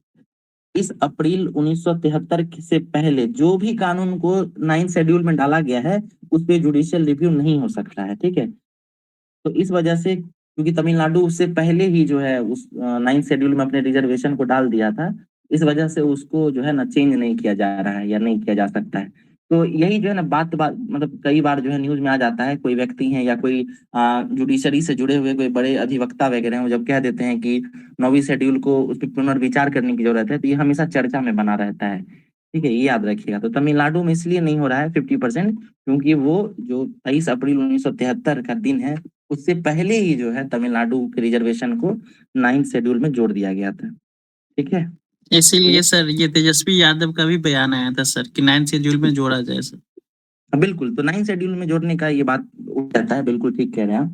इस अप्रैल 1973 से पहले जो भी कानून को 9 शेड्यूल में डाला गया है उस पे जुडिशियल रिव्यू नहीं हो सकता है। ठीक है, तो इस वजह से क्योंकि तमिलनाडु उससे पहले ही जो है उस 9 शेड्यूल में अपने रिजर्वेशन को डाल दिया था, इस वजह से उसको जो है ना चेंज नहीं किया जा रहा है या नहीं किया जा सकता है। तो यही जो है ना बात बात मतलब कई बार जो है न्यूज में आ जाता है, कोई व्यक्ति है या कोई जुडिशरी से जुड़े हुए कोई बड़े अधिवक्ता वगैरह हैं, वो जब कह देते हैं कि 9वीं शेड्यूल को उस पर पुनर्विचार करने की जरूरत है, तो ये हमेशा चर्चा में बना रहता है। ठीक है, ये याद रखिएगा। तो तमिलनाडु में इसलिए नहीं हो रहा है 50%, क्योंकि वो जो 23 अप्रैल 1973 का दिन है उससे पहले ही जो है तमिलनाडु के रिजर्वेशन को 9 शेड्यूल में जोड़ दिया गया था। ठीक है, इसीलिए सर ये तेजस्वी यादव का भी बयान आया था सर कि 9 शेड्यूल में जोड़ा जाए सर। बिल्कुल। तो 9 शेड्यूल में जोड़ने का ये बात उठ जाता है, बिल्कुल ठीक कह रहे हैं आप।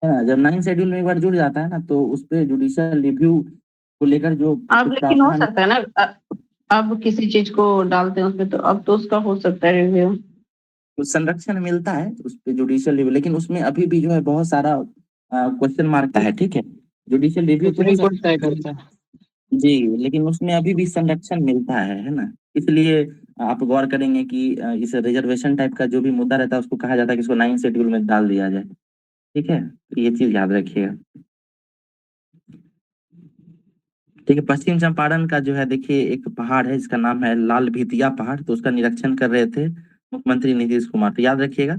है ना, जब 9 शेड्यूल में एक बार जुड़ जाता है ना तो उस पर जुडिशियल रिव्यू को लेकर जो अब लेकिन हो सकता है ना अब किसी चीज को डालते हैं उसमें, तो अब तो उसका हो सकता है रिव्यू। संरक्षण मिलता है उस पे जुडिशियल रिव्यू, लेकिन उसमें अभी भी जो है बहुत सारा क्वेश्चन मार्क है। ठीक है, जुडिशियल रिव्यू तो हो सुप्रीम कोर्ट सकता तय करता है। जी, लेकिन उसमें अभी भी संरक्षण मिलता है ना। इसलिए आप गौर करेंगे कि इस रिजर्वेशन टाइप का जो भी मुद्दा रहता है उसको कहा जाता है कि इसको 9 शेड्यूल में डाल दिया जाए। ठीक है, तो ये चीज याद रखिएगा। ठीक है, पश्चिम चंपारण का जो है देखिए एक पहाड़ है जिसका नाम है लाल भितिया पहाड़, तो उसका निरीक्षण कर रहे थे मुख्यमंत्री नीतीश कुमार। तो याद रखिएगा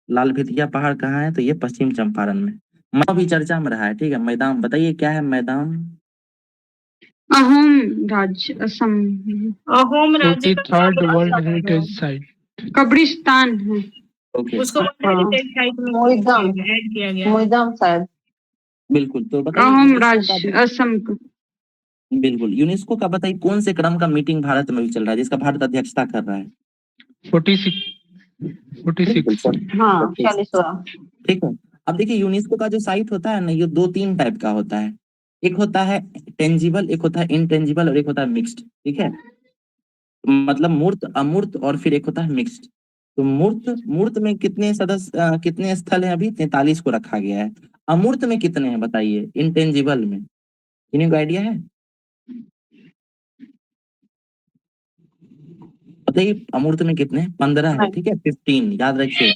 लाल भितिया पहाड़ कहाँ है, तो ये पश्चिम चंपारण में। मैदान भी चर्चा में रहा है। ठीक है, मैदान बताइए क्या है मैदान? अहोम राज्य असम होम राज्य का 43rd वर्ल्ड हेरिटेज साइट। कब्रिस्तान है। ओके, उसको हेरिटेज साइट में मोइदम ऐड किया गया है। मोइदम शायद। बिल्कुल। तो बताइए अहोम यूनेस्को राज्य का असम का बिल्कुल यूनेस्को का बताइए कौन से क्रम का मीटिंग भारत में भी चल रहा है जिसका भारत अध्यक्षता कर रहा है? 46। हाँ 46वां। ठीक है, अब देखिए यूनेस्को का जो साइट होता है ना ये 2-3 टाइप का होता है। एक होता है टेंजिबल, एक होता है इनटेंजिबल और एक होता है मिक्स्ड। ठीक है, मतलब मूर्त अमूर्त और फिर एक होता है मिक्स्ड। तो मूर्त मूर्त में कितने सदस्य कितने स्थल है? अभी 43 को रखा गया है। अमूर्त में कितने हैं बताइए? इनटेंजिबल में किन्हीं को आइडिया है? बताइए अमूर्त में कितने? 15 है। ठीक है, 15 याद रखिए,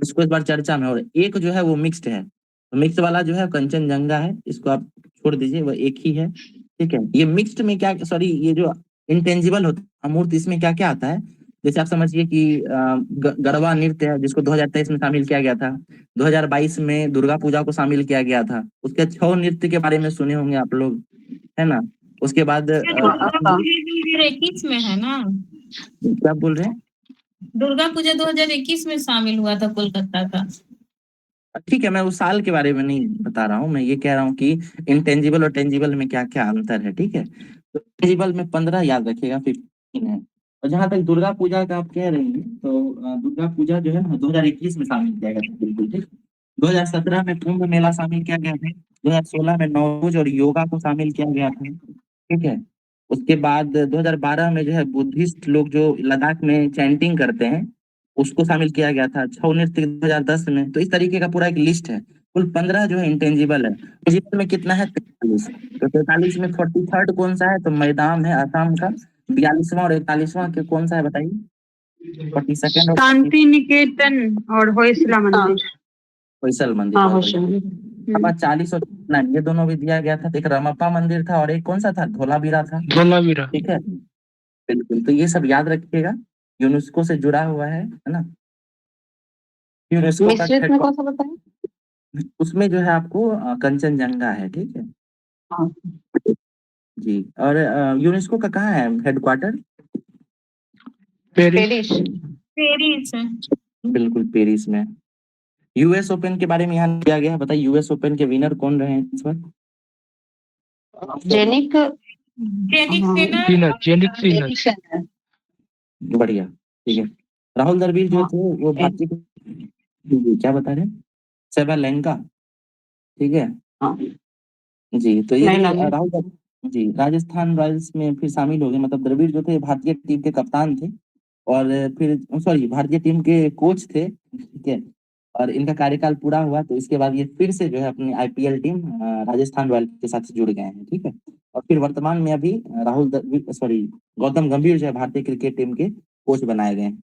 इसको इस बार चर्चा में। और एक जो है वो मिक्स्ड है, तो मिक्स्ड वाला जो है कंचनजंगा है, इसको आप छोड़ दीजिए, वो एक ही है। ठीक है, ये मिक्स्ड में क्या, सॉरी ये जो इंटेंजिबल होता है अमूर्त, इसमें क्या क्या आता है? जैसे आप समझिए कि गरबा नृत्य है जिसको 2023 में शामिल किया गया था। 2022 में दुर्गा पूजा को शामिल किया गया था। उसके छऊ नृत्य के बारे में सुने होंगे आप लोग, है ना। उसके बाद 2021 में है ना, क्या बोल रहे हैं? दुर्गा पूजा 2021 में शामिल हुआ था कोलकाता का। ठीक है, मैं उस साल के बारे में नहीं बता रहा हूँ, मैं ये कह रहा हूँ कि इंटेंजिबल और टेंजिबल में क्या क्या अंतर है। ठीक है, तो टेंजिबल में 15 याद रखिएगा, 15 है। और जहां तक दुर्गा पूजा का आप कह रहे हैं तो दुर्गा पूजा जो है ना 2021 में शामिल किया गया था। बिल्कुल ठीक। 2017 में कुंभ मेला शामिल किया गया था। 2016 में नवरोज और योगा को शामिल किया गया था। ठीक है, उसके बाद 2012 में जो है बुद्धिस्ट लोग जो लद्दाख में चैंटिंग करते हैं उसको शामिल किया गया था। छऊ नृत्य 2010 में। तो इस तरीके का पूरा एक लिस्ट है। कुल 15 जो है इंटेंजिबल है। इंटेंजिबल में कितना है? 43। तो तो 43 में 43rd कौन सा है? तो मैदान है असम का। 42वां और 41वां के कौन सा है बताइए? 42nd और शांति निकेतन और होयसला मंदिर। होयसल मंदिर। हाँ, बहुत होयसल बढ़िया। मंदिर। अब 40 और 9 ये दोनों भी दिया गया था। तो एक रमप्पा मंदिर था और एक कौन सा था? धोलावीरा था। धोलावीरा। ठीक है, बिल्कुल। तो ये सब याद रखिएगा, यूनेस्को से जुड़ा हुआ है ना। यूनेस्को का मिश्रित में कौन सा बताया? उसमें जो है आपको कंचनजंगा है। ठीक है हाँ, जी। और यूनेस्को का कहाँ है हेडक्वार्टर? पेरिस। पेरिस है। बिल्कुल, पेरिस में। यूएस ओपन के बारे में यहाँ दिया गया है, बताइए यूएस ओपन के विनर कौन रहे हैं इस बार? Jannik. Jannik Sinner. Sinner, Jannik Sinner. Jannik Sinner. बढ़िया, ठीक है। राहुल द्रविड़ जो हाँ, थे वो भारतीय जी, क्या बता रहे हैं? सेबालेंका। ठीक है हाँ, जी। तो ये नहीं देखिए लगे। राहुल द्रविड़ जी राजस्थान रॉयल्स में फिर शामिल हो गए। मतलब द्रविड़ जो थे भारतीय टीम के कप्तान थे और फिर सॉरी भारतीय टीम के कोच थे। ठीक है, और इनका कार्यकाल पूरा हुआ तो इसके बाद ये फिर से जो है अपनी आईपीएल टीम राजस्थान रॉयल्स के साथ जुड़ गए हैं। ठीक है, और फिर वर्तमान में अभी गौतम गंभीर जो है भारतीय क्रिकेट टीम के कोच बनाए गए हैं।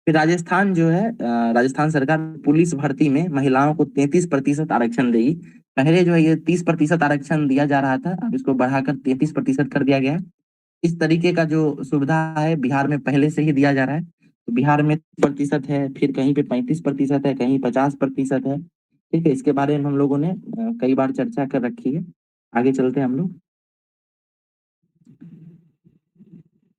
फिर राजस्थान जो है राजस्थान सरकार पुलिस भर्ती में महिलाओं को 33% आरक्षण देगी। पहले जो है ये 30% आरक्षण दिया जा रहा था, अब इसको बढ़ाकर 33% कर दिया गया है। इस तरीके का जो सुविधा है बिहार में पहले से ही दिया जा रहा है। तो बिहार में 30% है, फिर कहीं पे 35% है, कहीं 50% है। ठीक है, इसके बारे में हम लोगों ने कई बार चर्चा कर रखी है। आगे चलते हैं हम लोग।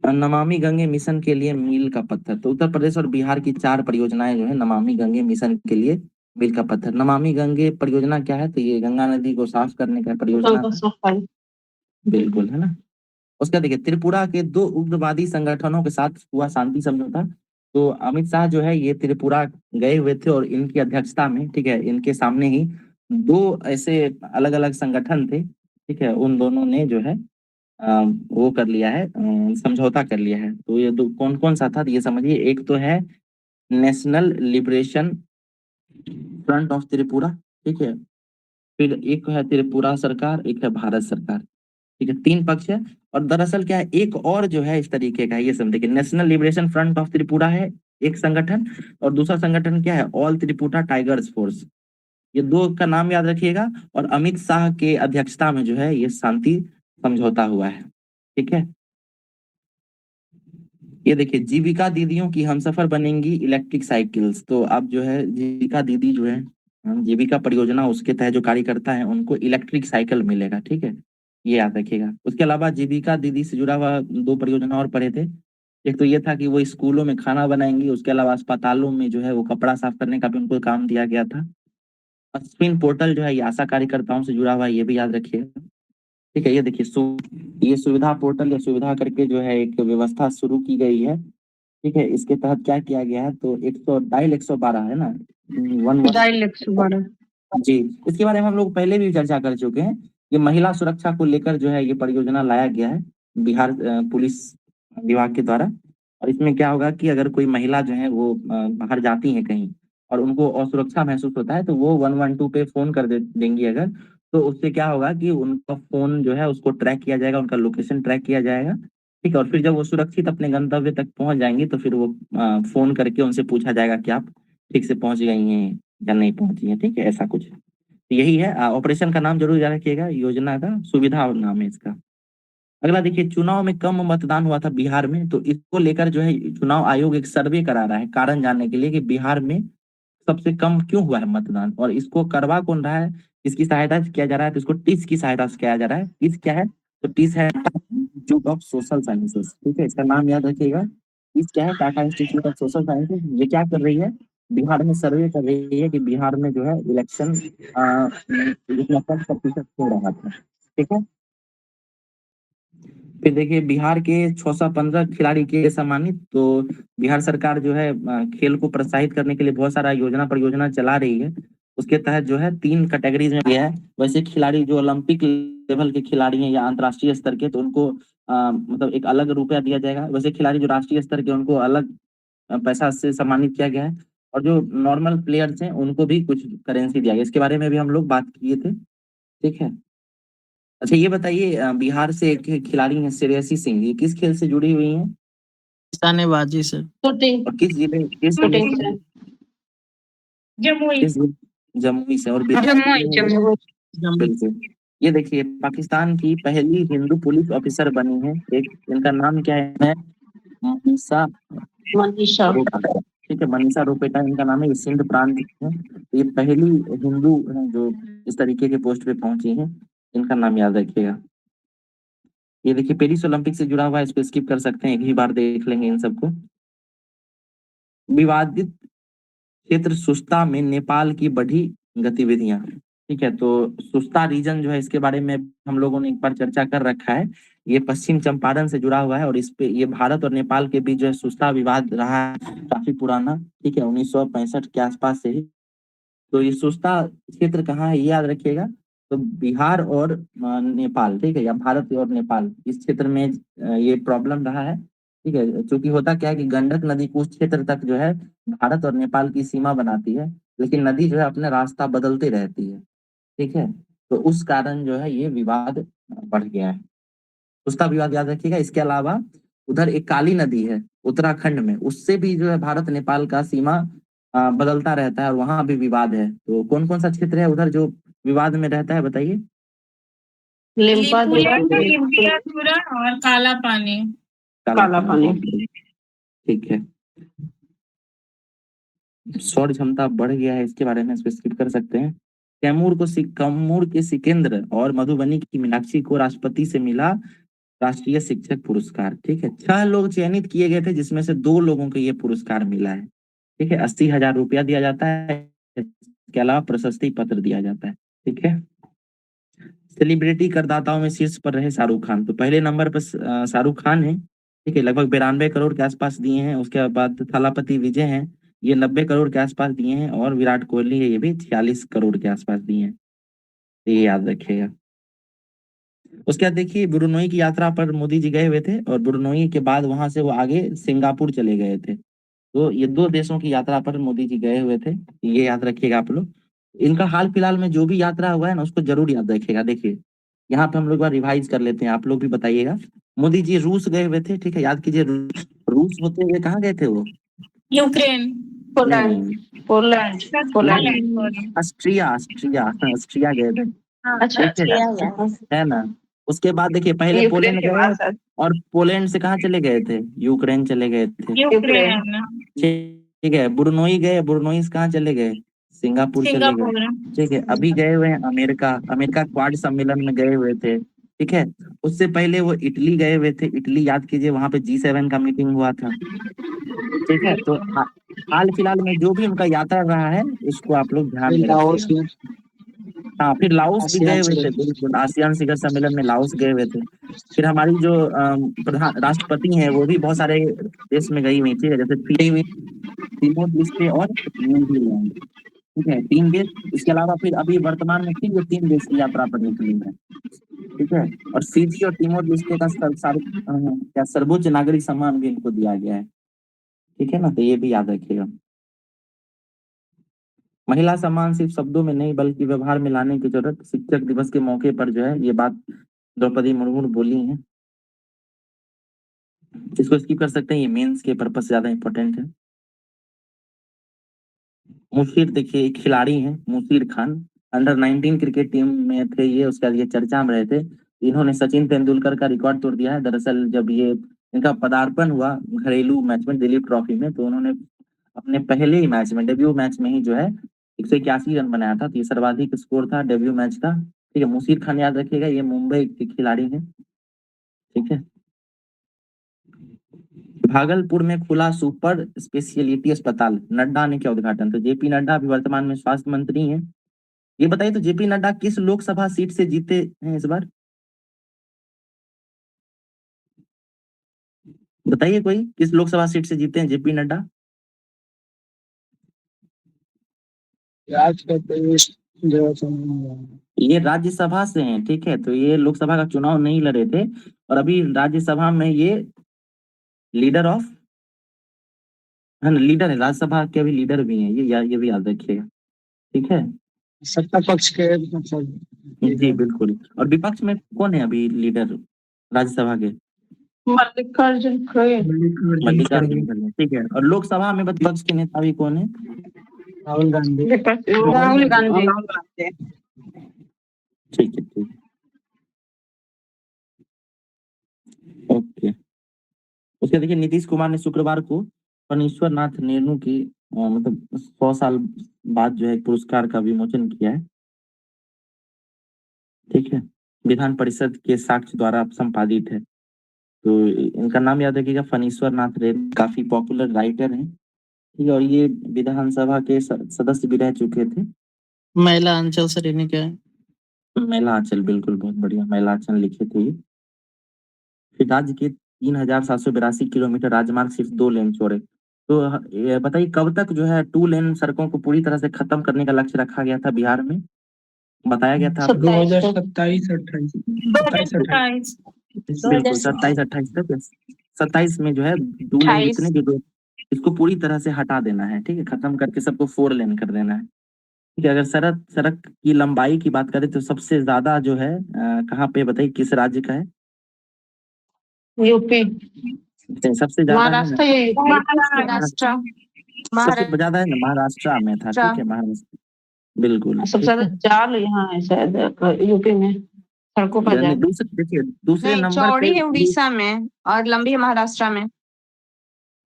नमामि गंगे मिशन के लिए मील का पत्थर। तो उत्तर प्रदेश और बिहार की 4 परियोजनाएं जो है नमामि गंगे मिशन के लिए मील का पत्थर। नमामि गंगे परियोजना क्या है? तो ये गंगा नदी को साफ करने का परियोजना तो था। सफाई। बिल्कुल, है ना। उसका देखिए त्रिपुरा के 2 उग्रवादी संगठनों के साथ हुआ शांति समझौता। तो अमित शाह जो है ये त्रिपुरा गए हुए थे और इनकी अध्यक्षता में, ठीक है, इनके सामने ही 2 ऐसे अलग अलग संगठन थे। ठीक है, उन दोनों ने जो है वो कर लिया है, समझौता कर लिया है। तो ये दो कौन कौन सा था? तो ये समझिए, एक तो है national liberation front of Tripura. ठीक है, फिर एक है त्रिपुरा सरकार, एक है भारत सरकार। ठीक है, 3 पक्ष है। और दरअसल क्या है, एक और जो है इस तरीके का है, ये समझ देखिए, national liberation front of Tripura है एक संगठन, और दूसरा संगठन क्या है? All Tripura tigers force. ये 2 का नाम याद रखिएगा। और अमित शाह के अध्यक्षता में जो है ये शांति समझौता हुआ है। ठीक है, ये देखिए जीविका दीदियों की हमसफर बनेंगी इलेक्ट्रिक साइकिल्स। तो अब जो है जीविका दीदी जो है जीविका परियोजना उसके तहत जो कार्यकर्ता है उनको इलेक्ट्रिक साइकिल मिलेगा। ठीक है, ये याद रखिएगा। उसके अलावा जीविका दीदी से जुड़ा हुआ 2 परियोजना और पढ़े थे। एक तो ये था कि वो स्कूलों में खाना बनाएंगी, उसके अलावा अस्पतालों में जो है वो कपड़ा साफ करने का भी उनको काम दिया गया था। अश्विन पोर्टल जो है ये आशा कार्यकर्ताओं से जुड़ा हुआ है, ये भी याद रखिएगा। ठीक है, ये देखिए ये सुविधा पोर्टल या सुविधा करके जो है एक व्यवस्था शुरू की गई है। ठीक है, इसके तहत क्या किया गया है? तो 112 है ना, 11 डायल 112। जी। इसके बारे में हम लोग पहले भी चर्चा कर चुके हैं। ये महिला सुरक्षा को लेकर जो है ये परियोजना लाया गया है बिहार पुलिस विभाग के द्वारा। और इसमें क्या होगा कि अगर कोई महिला जो है वो बाहर जाती है कहीं और उनको असुरक्षा महसूस होता है तो वो 112 पे फोन कर देंगी अगर, तो उससे क्या होगा कि उनका फोन जो है उसको ट्रैक किया जाएगा, उनका लोकेशन ट्रैक किया जाएगा। ठीक है, और फिर जब वो सुरक्षित अपने गंतव्य तक पहुंच जाएंगी तो फिर वो फोन करके उनसे पूछा जाएगा कि आप ठीक से पहुंच गई हैं या नहीं पहुंची हैं। ठीक है, ऐसा कुछ तो यही है। ऑपरेशन का नाम जरूर याद रखिएगा, योजना का सुविधा नाम है इसका। अगला देखिए, चुनाव में कम मतदान हुआ था बिहार में, तो इसको लेकर जो है चुनाव आयोग एक सर्वे करा रहा है कारण जानने के लिए कि बिहार में सबसे कम क्यों हुआ है मतदान, और इसको करवा कौन रहा है, इसकी सहायता से किया जा रहा है। तो इसको टीस की सहायता से किया जा रहा है। टीस क्या है? तो टीस है इंस्टीट्यूट ऑफ सोशल साइंसेस। ठीक है, इसका नाम याद रखिएगा। टीस क्या है? Tata institute of social sciences. ये क्या कर रही है? बिहार में सर्वे कर रही है कि बिहार में जो है इलेक्शन कितना कम प्रतिशत हो रहा था। ठीक है, फिर देखिए बिहार के 615 खिलाड़ी के सम्मानित। तो बिहार सरकार जो है खेल को प्रोत्साहित करने के लिए बहुत सारा योजना परियोजना चला रही है। उसके तहत जो है 3 कैटेगरीज में गया है। वैसे खिलाड़ी जो ओलंपिक लेवल के खिलाड़ी हैं या अंतर्राष्ट्रीय स्तर के, तो उनको मतलब एक अलग रुपया दिया जाएगा। वैसे खिलाड़ी जो राष्ट्रीय स्तर के उनको अलग पैसा से सम्मानित किया गया है। और जो नॉर्मल प्लेयर्स हैं उनको भी कुछ करेंसी दिया गया। इसके बारे में भी हम लोग बात किए थे। ठीक है, अच्छा ये बताइए बिहार से एक खिलाड़ी है श्रेयसी सिंह, ये किस खेल से जुड़ी हुई हैं निशानेबाजी सर। शूटिंग और किस जिले शूटिंग से जमुई। जमुई से। और बिहार जमुई की है जमुई। बिल्कुल। ये देखिए पाकिस्तान की पहली हिंदू पुलिस ऑफिसर बनी है एक, इनका नाम क्या है? मनीषा मनीषा। रोहटा। ठीक है, मनीषा रोहटा इनका नाम है, ये सिंध प्रांत की है। तो ये पहली हिंदू हैं जो इस तरीके के पोस्ट पे पहुंची हैं, इनका नाम याद रखिएगा। ये देखिए पेरिस ओलंपिक से जुड़ा हुआ है, इसको स्किप कर सकते हैं, एक ही बार देख लेंगे इन सबको। विवादित क्षेत्र सुस्ता में नेपाल की बढ़ी गतिविधियां। ठीक है, तो सुस्ता रीजन जो है इसके बारे में हम लोगों ने एक बार चर्चा कर रखा है। ये पश्चिम चंपारण से जुड़ा हुआ है और इस पे ये भारत और नेपाल के बीच जो है सुस्ता विवाद रहा है काफी पुराना। ठीक है, 1965 के आसपास से ही। तो ये सुस्ता क्षेत्र कहाँ है ये याद रखिएगा। तो बिहार और नेपाल, ठीक है, या भारत और नेपाल इस क्षेत्र में ये प्रॉब्लम रहा है। ठीक है, क्योंकि होता क्या है कि गंडक नदी कुछ क्षेत्र तक जो है भारत और नेपाल की सीमा बनाती है, लेकिन नदी जो है अपना रास्ता बदलते रहती है। ठीक है, तो उस कारण जो है ये विवाद बढ़ गया है। उसका विवाद याद रखिएगा। इसके अलावा उधर एक काली नदी है उत्तराखंड में, उससे भी जो है भारत नेपाल का सीमा बदलता रहता है और वहां भी विवाद है। तो कौन कौन सा क्षेत्र है उधर जो विवाद में रहता है बताइए? लिम्पा लिपुलेखुरा और काला पानी। काला पानी। ठीक है, सौर क्षमता बढ़ गया है इसके बारे में इसको स्किप कर सकते हैं। कैमूर के सिकेंद्र और मधुबनी की मीनाक्षी को राष्ट्रपति से मिला राष्ट्रीय शिक्षक पुरस्कार। ठीक है, 6 लोग चयनित किए गए थे जिसमें से 2 लोगों को ये पुरस्कार मिला है। ठीक है, 80,000 रुपया दिया जाता है, इसके अलावा प्रशस्ति पत्र दिया जाता है। ठीक है, सेलिब्रिटी करदाताओं में शीर्ष पर रहे शाहरुख खान, तो पहले नंबर पर शाहरुख खान है। ठीक है, लगभग 92 करोड़ के आसपास दिए हैं। उसके बाद थलापति विजय हैं, ये 90 करोड़ के आसपास दिए हैं। और विराट कोहली है, ये भी 46 करोड़ के आसपास दिए हैं। तो ये याद रखिएगा। उसके बाद देखिए ब्रुनोई की यात्रा पर मोदी जी गए हुए थे और ब्रुनोई के बाद वहां से वो आगे सिंगापुर चले गए थे। तो ये 2 देशों की यात्रा पर मोदी जी गए हुए थे, ये याद रखिएगा आप लोग। इनका हाल फिलहाल में जो भी यात्रा हुआ है ना उसको जरूर याद रखिएगा। देखिए यहाँ पे हम लोग बार रिवाइज कर लेते हैं, आप लोग भी बताइएगा। मोदी जी रूस गए हुए थे, ठीक है, याद कीजिए। रूस होते हुए कहाँ गए थे वो? यूक्रेन। पोलैंड। नहीं, पोलैंड। ऑस्ट्रिया ऑस्ट्रिया ऑस्ट्रिया गए थे। अच्छा ठीक है ना। उसके बाद देखिए पहले यूक्रेन पोलैंड के गए बाद सर। और पोलैंड से कहाँ चले गए थे? यूक्रेन चले गए थे। यूक्रेन। ठीक है, बुरनोई गए, बुरनोई से कहाँ चले गए? सिंगापुर चले गए। सिंगापुर। ठीक है, अभी गए हुए हैं अमेरिका, अमेरिका क्वाड सम्मेलन में गए हुए थे। ठीक है, उससे पहले वो इटली गए हुए थे, इटली याद कीजिए, वहां पे G7 का मीटिंग हुआ था। ठीक है, तो हाल फिलहाल में जो भी उनका यात्रा रहा है उसको आप लोग ध्यान में लाओस रखिएगा। हाँ, फिर लाओस भी गए आसियान हुए थे, चले। बिल्कुल आसियान शिखर सम्मेलन में लाओस गए हुए थे। फिर हमारी जो प्रधान राष्ट्रपति हैं वो भी बहुत सारे देश में गई हुई थी, जैसे तिमोर लेस्टे और न्यूजीलैंड। ठीक है, 3 देश। इसके अलावा फिर अभी वर्तमान में फिर ये 3 देश की यात्रा पर निकली है। ठीक है, और फिजी और तिमोर लेस्टे का क्या सर्वोच्च नागरिक सम्मान भी इनको दिया गया है। ठीक है ना, तो ये भी याद रखिएगा। महिला सम्मान सिर्फ शब्दों में नहीं बल्कि व्यवहार में लाने की जरूरत शिक्षक दिवस के मौके पर जो है ये बात द्रौपदी मुर्मू बोली है। इसको स्किप कर सकते हैं, ये मेंस के पर्पस से ज्यादा इंपॉर्टेंट है। मुशीर देखिए एक खिलाड़ी हैं, Musheer Khan under 19 cricket team में थे ये, उसके बाद ये चर्चा में रहे थे। इन्होंने सचिन तेंदुलकर का रिकॉर्ड तोड़ दिया है। दरअसल जब ये इनका पदार्पण हुआ घरेलू मैच में दिलीप ट्रॉफी में, तो उन्होंने अपने पहले ही मैच में डेब्यू मैच में ही जो है 181 रन बनाया था। तो ये सर्वाधिक स्कोर था डेब्यू मैच का। ठीक है, मुशीर खान याद रखिएगा, ये मुंबई के खिलाड़ी हैं। ठीक है, भागलपुर में खुला सुपर स्पेशलिटी अस्पताल, नड्डा ने किया उद्घाटन। तो जेपी नड्डा अभी वर्तमान में स्वास्थ्य मंत्री हैं। ये बताइए तो जेपी नड्डा किस लोकसभा सीट से जीते हैं इस बार? बताइए कोई, किस लोकसभा सीट से जीते हैं जेपी नड्डा? आज का देश जो है ये राज्यसभा से हैं। ठीक है, तो ये लोकसभा का चुनाव नहीं लड़े थे और अभी राज्यसभा में ये लीडर ऑफ है ना, लीडर है, राज्यसभा के अभी लीडर भी हैं ये भी याद रखिएगा। ठीक है, सत्ता पक्ष के मतलब जी बिल्कुल। और विपक्ष में कौन है अभी लीडर राज्यसभा के? मल्लिकार्जुन खड़गे। मल्लिकार्जुन खड़गे, ठीक है। और लोकसभा में विपक्ष के नेता भी कौन है? राहुल गांधी। राहुल गांधी। ठीक है, ठीक। ओके। उसके देखिए नीतीश कुमार ने शुक्रवार को फणीश्वर नाथ रेणु की मतलब 100 साल बाद जो है एक पुरस्कार का विमोचन किया है, ठीक है। विधान परिषद के साक्ष्य द्वारा संपादित है। तो इनका नाम याद रखिएगा, फणीश्वर नाथ रेणु काफी पॉपुलर राइटर हैं, ठीक है। और ये विधानसभा के सदस्य भी रह चुके थे। महिला अंचल सर इन्हें क्या है? महिलांचल, बिल्कुल, बहुत बढ़िया, महिलांचल लिखे थे ये। फिर राज्य के 3782 किलोमीटर राजमार्ग सिर्फ 2 लेन छोड़े। तो ये बताइए कब तक जो है 2 लेन सड़कों को पूरी तरह से खत्म करने का लक्ष्य रखा गया था बिहार में? बताया गया था आपको? 2027-28। 27-28। बिल्कुल 27-28 तक। 27 में जो है 2 लेन जितने भी इसको पूरी तरह से हटा देना है, ठीक है। खत्म करके सबको 4 लेन कर देना है, ठीक है। अगर सड़क की लंबाई की बात करें तो सबसे ज्यादा जो है कहाँ पे बताइए, किस राज्य का है? यूपी। सबसे ज्यादा है ना? महाराष्ट्र या यूपी? महाराष्ट्र। सबसे ज्यादा है ना, महाराष्ट्र में था, ठीक है, महाराष्ट्र, बिल्कुल। सबसे ज्यादा जाल यहाँ है शायद यूपी में, सड़कों का जाल। देखिए दूसरे नंबर चौड़ी पे है उड़ीसा में और लंबी है महाराष्ट्र में।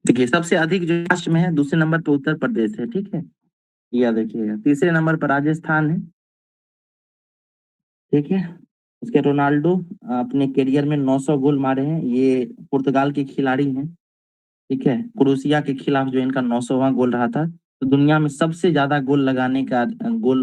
देखिए सबसे अधिक जो महाराष्ट्र में है, दूसरे नंबर पे उत्तर प्रदेश है, ठीक है, याद रखिएगा। तीसरे नंबर पर राजस्थान है, ठीक है। उसके रोनाल्डो अपने करियर में 900 गोल मारे हैं, ये पुर्तगाल के खिलाड़ी हैं, ठीक है। क्रोएशिया के खिलाफ जो इनका 900वां गोल रहा था। तो दुनिया में सबसे ज्यादा गोल